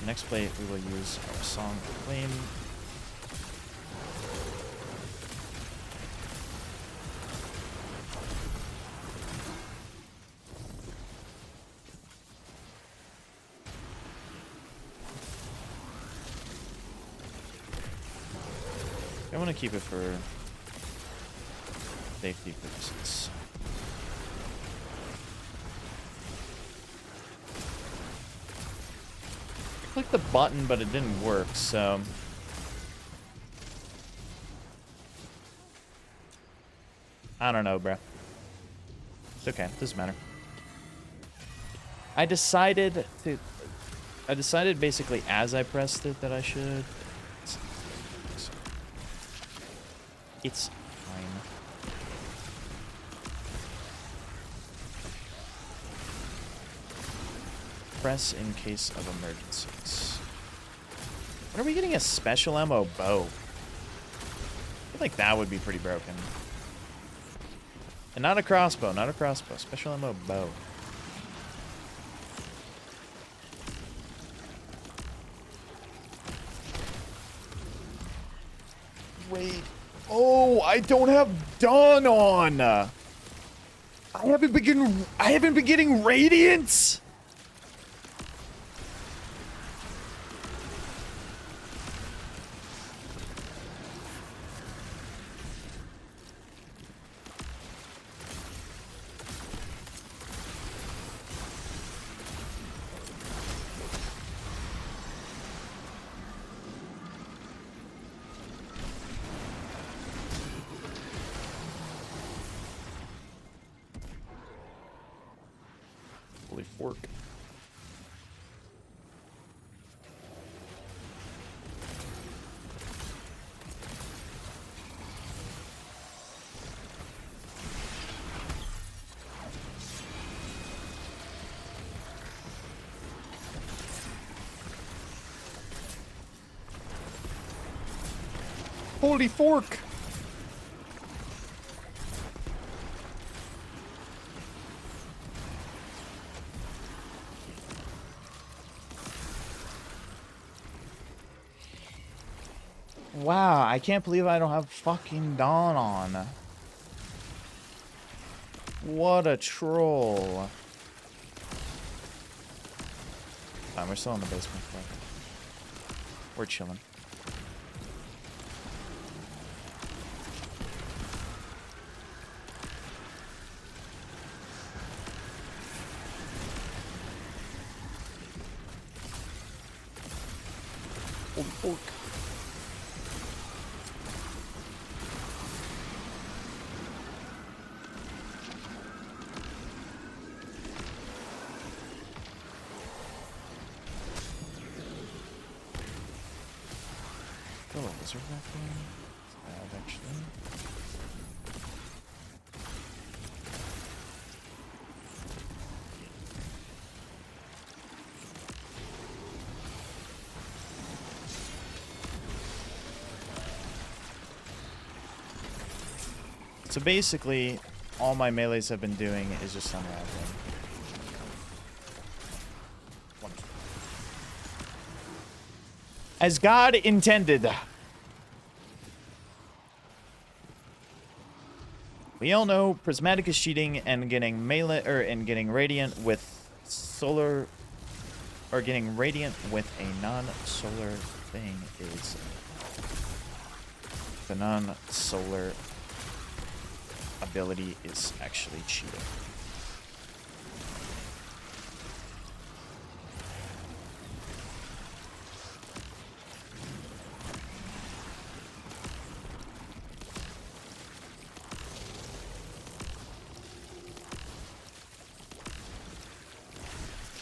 Next plate, we will use our Song of Flame. I want to keep it for safety purposes. Clicked the button, but it didn't work, so I don't know, bro. It's okay, doesn't matter. I decided basically as I pressed it that I should. It's fine. Press in case of emergencies. When are we getting a special ammo bow? I feel like that would be pretty broken. And not a crossbow, not a crossbow. Special ammo bow. Wait. Oh, I don't have Dawn on. I haven't been getting Radiance. Holy fork. Holy fork! Wow, I can't believe I don't have fucking Dawn on. What a troll. Fine, we're still in the basement. But we're chilling. Holy fuck. Got a lizard back there. Actually. So basically, all my melees have been doing is just unraveling. Wonderful. As God intended. We all know Prismatic is cheating and getting melee and getting radiant with solar, or getting radiant with a non-solar thing is the non-solar ability is actually cheating.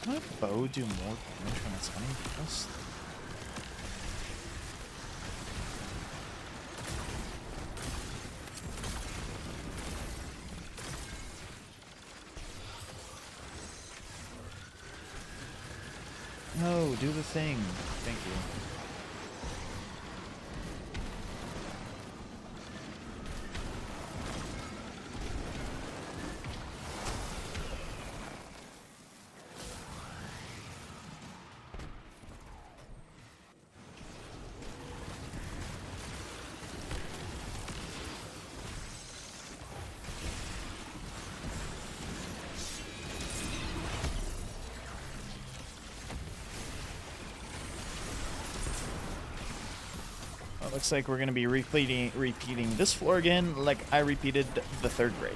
Can my bow do more damage when it's uninfused? No, do the thing. Thank you. Looks like we're going to be repeating this floor again, like I repeated the 3rd grade.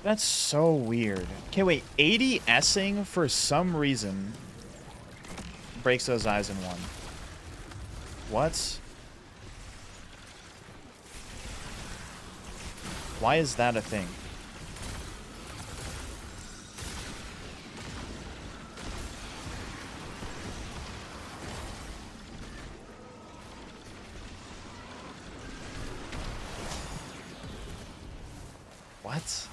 That's so weird. Okay, wait. 80 S-ing for some reason breaks those eyes in one. What? Why is that a thing? What?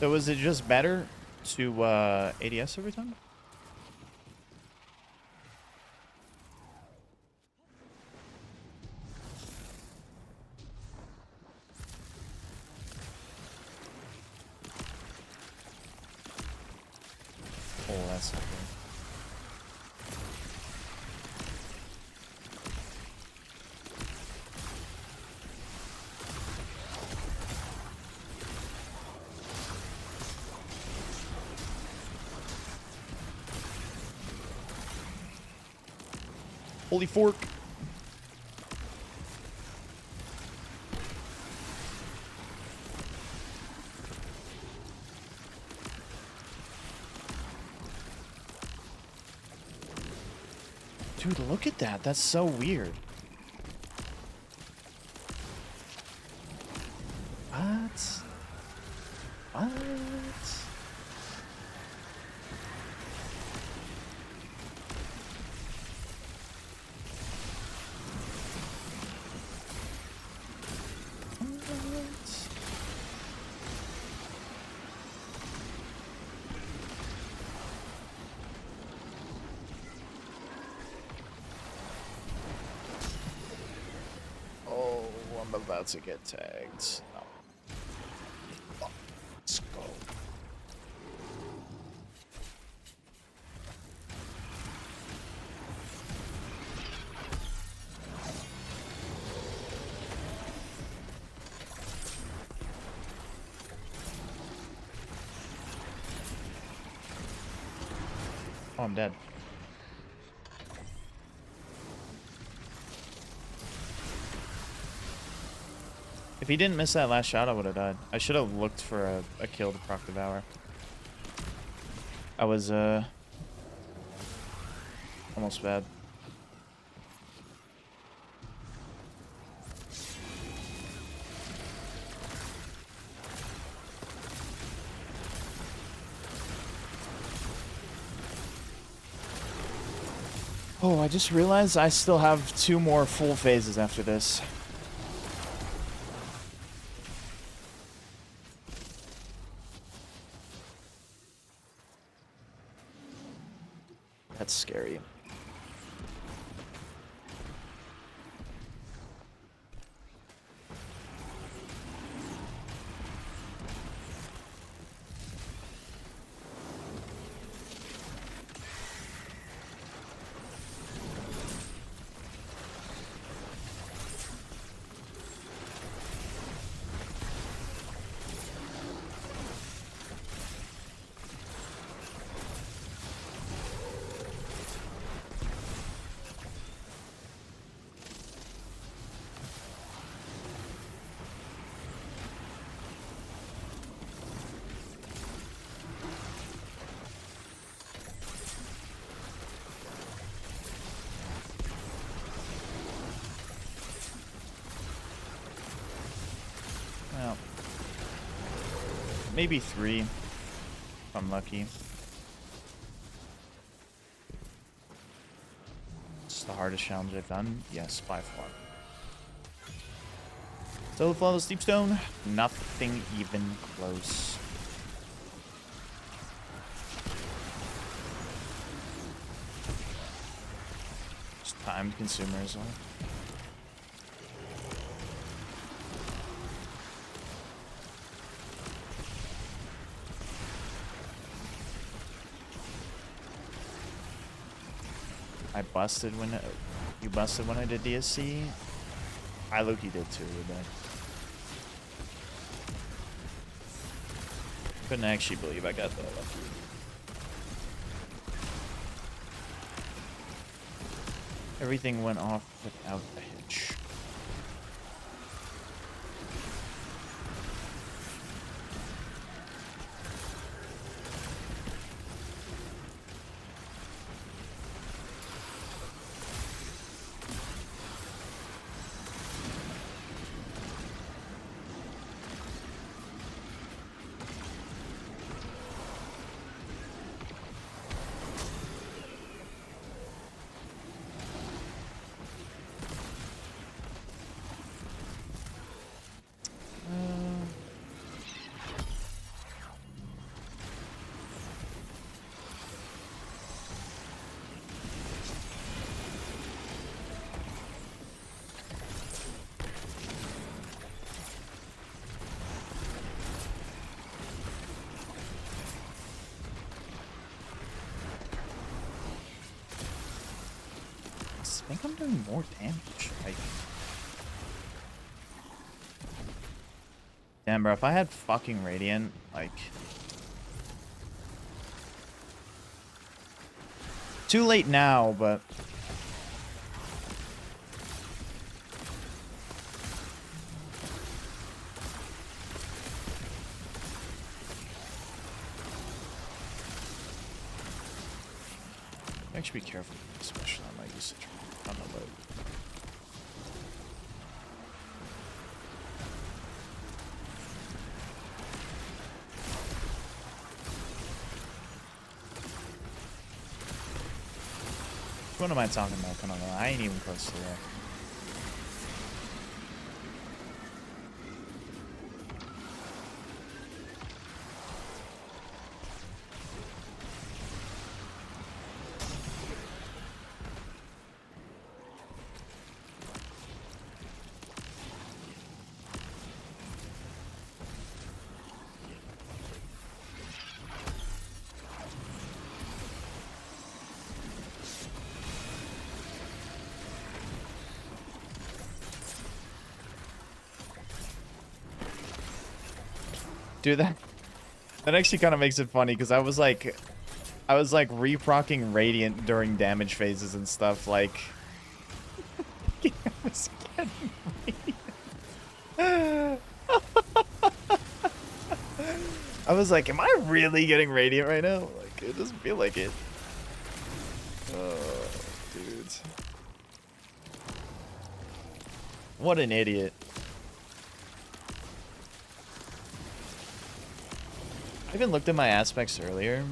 So is it just better to ADS every time? Oh, that's not good. Holy fork. Dude, look at that. That's so weird. What? Oh, I'm about to get tagged. No. Oh, let's go. Oh, I'm dead. If he didn't miss that last shot, I would have died. I should have looked for a kill to proc devour. I was, almost bad. Oh, I just realized I still have 2 more full phases after this. That's scary. Well, maybe 3, if I'm lucky. It's the hardest challenge I've done. Yes, by far. Still the flawless deep stone. Nothing even close. Just time consumer as well. I busted when you busted when I did DSC. I low-key did too, but couldn't actually believe I got that lucky. Everything went off without a hitch. I think I'm doing more damage. Like, damn, bro, if I had fucking Radiant, like, too late now, but actually be careful, especially on my usage. I don't know about What am I talking about? Come on, I ain't even close to that. Dude, that actually kind of makes it funny because I was like reprocking Radiant during damage phases and stuff. Like, I was getting Radiant. I was like, am I really getting Radiant right now? Like, it doesn't feel like it. Oh, dude. What an idiot. I even looked at my aspects earlier,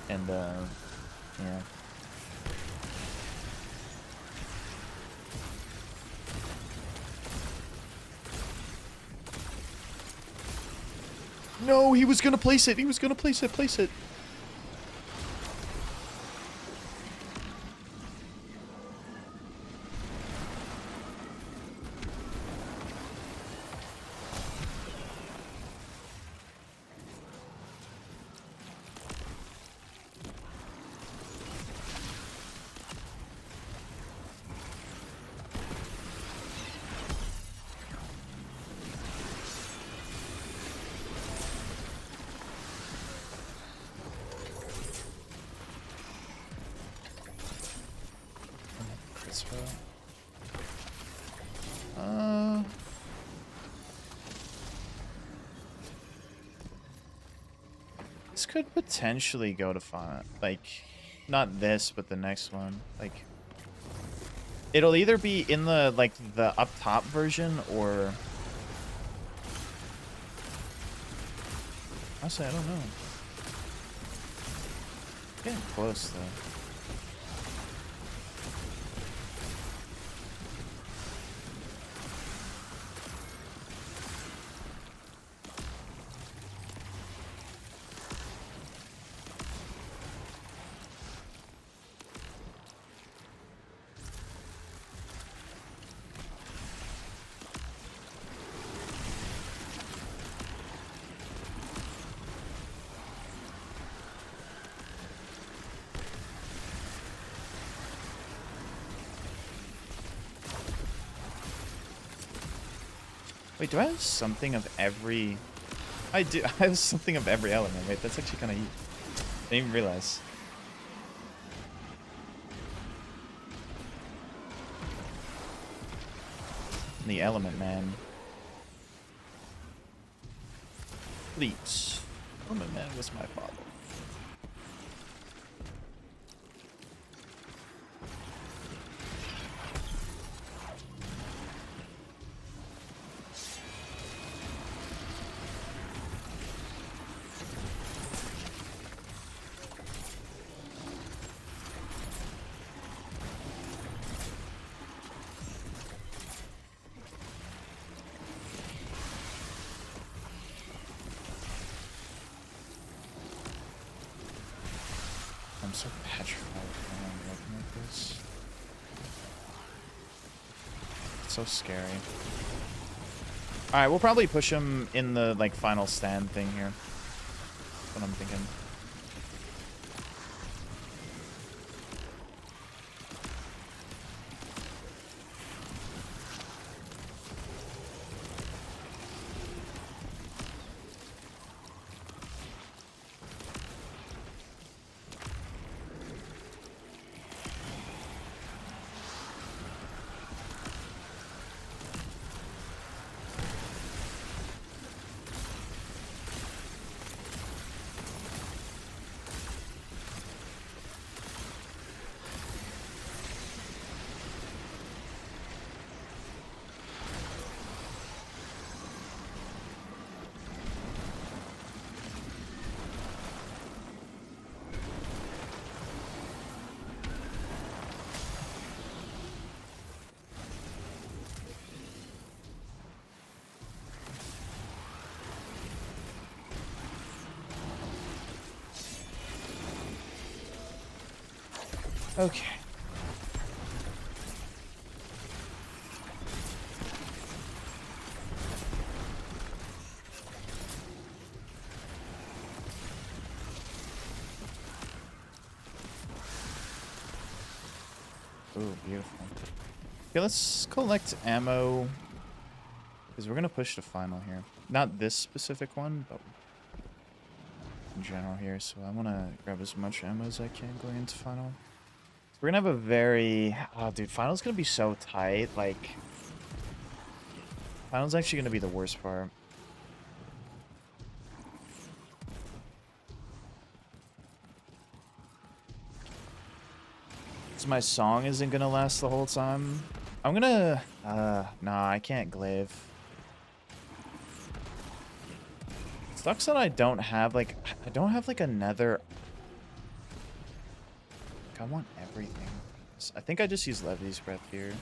and yeah. No, he was gonna place it. He was gonna place it. This could potentially go to fun. Like, not this, but the next one. Like, it'll either be in the like the up top version or. Honestly, I don't know. Getting close though. Wait, do I have something of every... I do. I have something of every element. Wait, that's actually kind of... I didn't even realize. The element, man. Please. Element man was my father. I'm so petrified when I'm looking at this. It's so scary. Alright, we'll probably push him in the like final stand thing here. That's what I'm thinking. Okay. Ooh, beautiful. Okay, let's collect ammo. Because we're going to push the final here. Not this specific one, but in general here. So I want to grab as much ammo as I can going into final. So we're going to have a very... Oh, dude, final's going to be so tight. Like, final's actually going to be the worst part. So my song isn't going to last the whole time. I'm going to... Nah, I can't glaive. Sucks that I don't have, like, I don't have, like, another... Like, I want everything. I think I just use Levity's Breath here.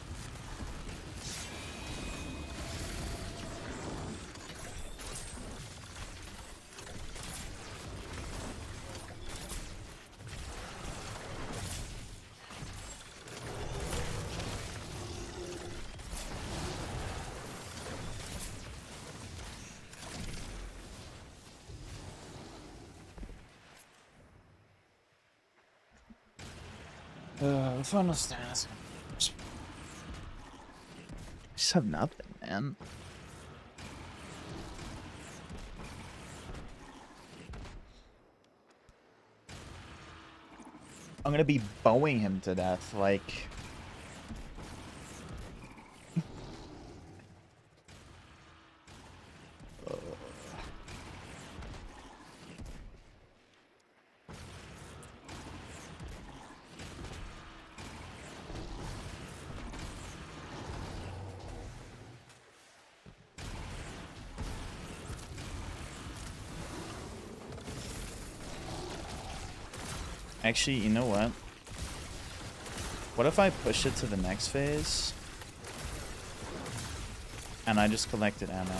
Final stance. Just have nothing, man. I'm gonna be bowing him to death, like... Actually, you know what? What if I push it to the next phase? And I just collected ammo.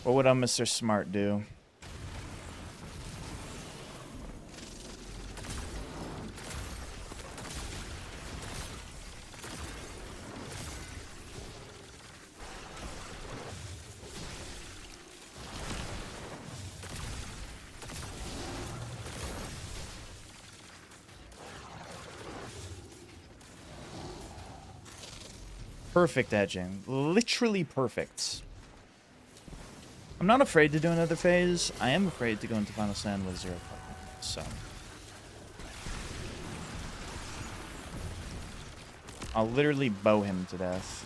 What would Mr. Smart do? Perfect edging. Literally perfect. I'm not afraid to do another phase. I am afraid to go into Final Stand with 0 fucking, so. I'll literally bow him to death.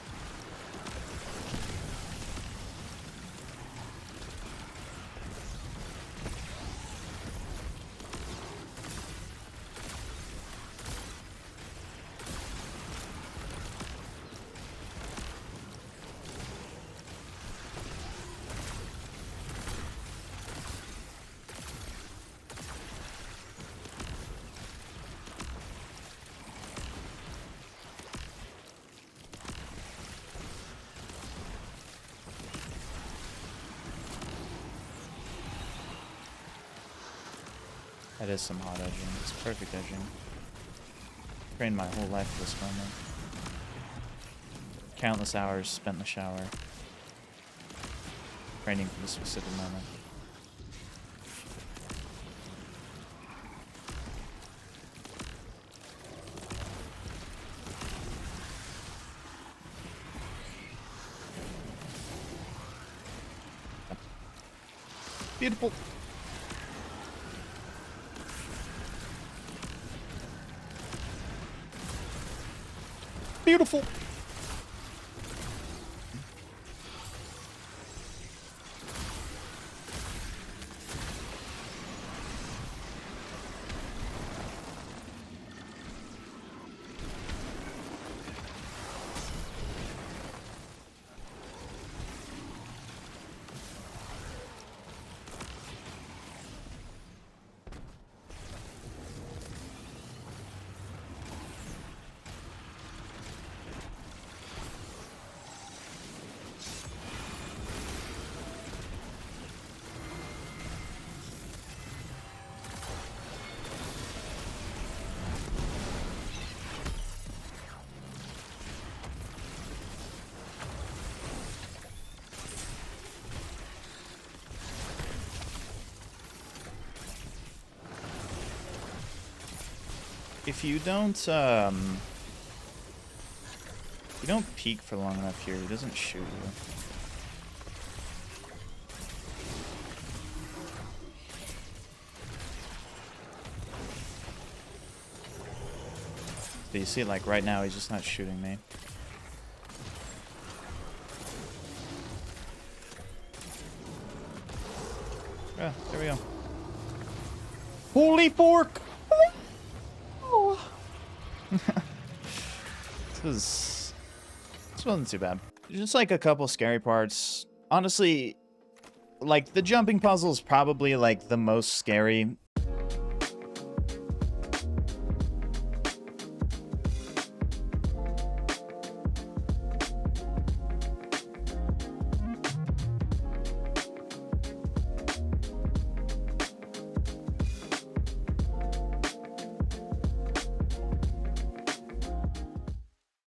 That is some hot edging. It's perfect edging. Trained my whole life for this moment. Countless hours spent in the shower. Training for this specific moment. Beautiful. Beautiful. If you don't peek for long enough here, he doesn't shoot you. But you see, like, right now, he's just not shooting me. Yeah, there we go. Holy fork! This wasn't too bad. Just like a couple scary parts. Honestly, like the jumping puzzle is probably like the most scary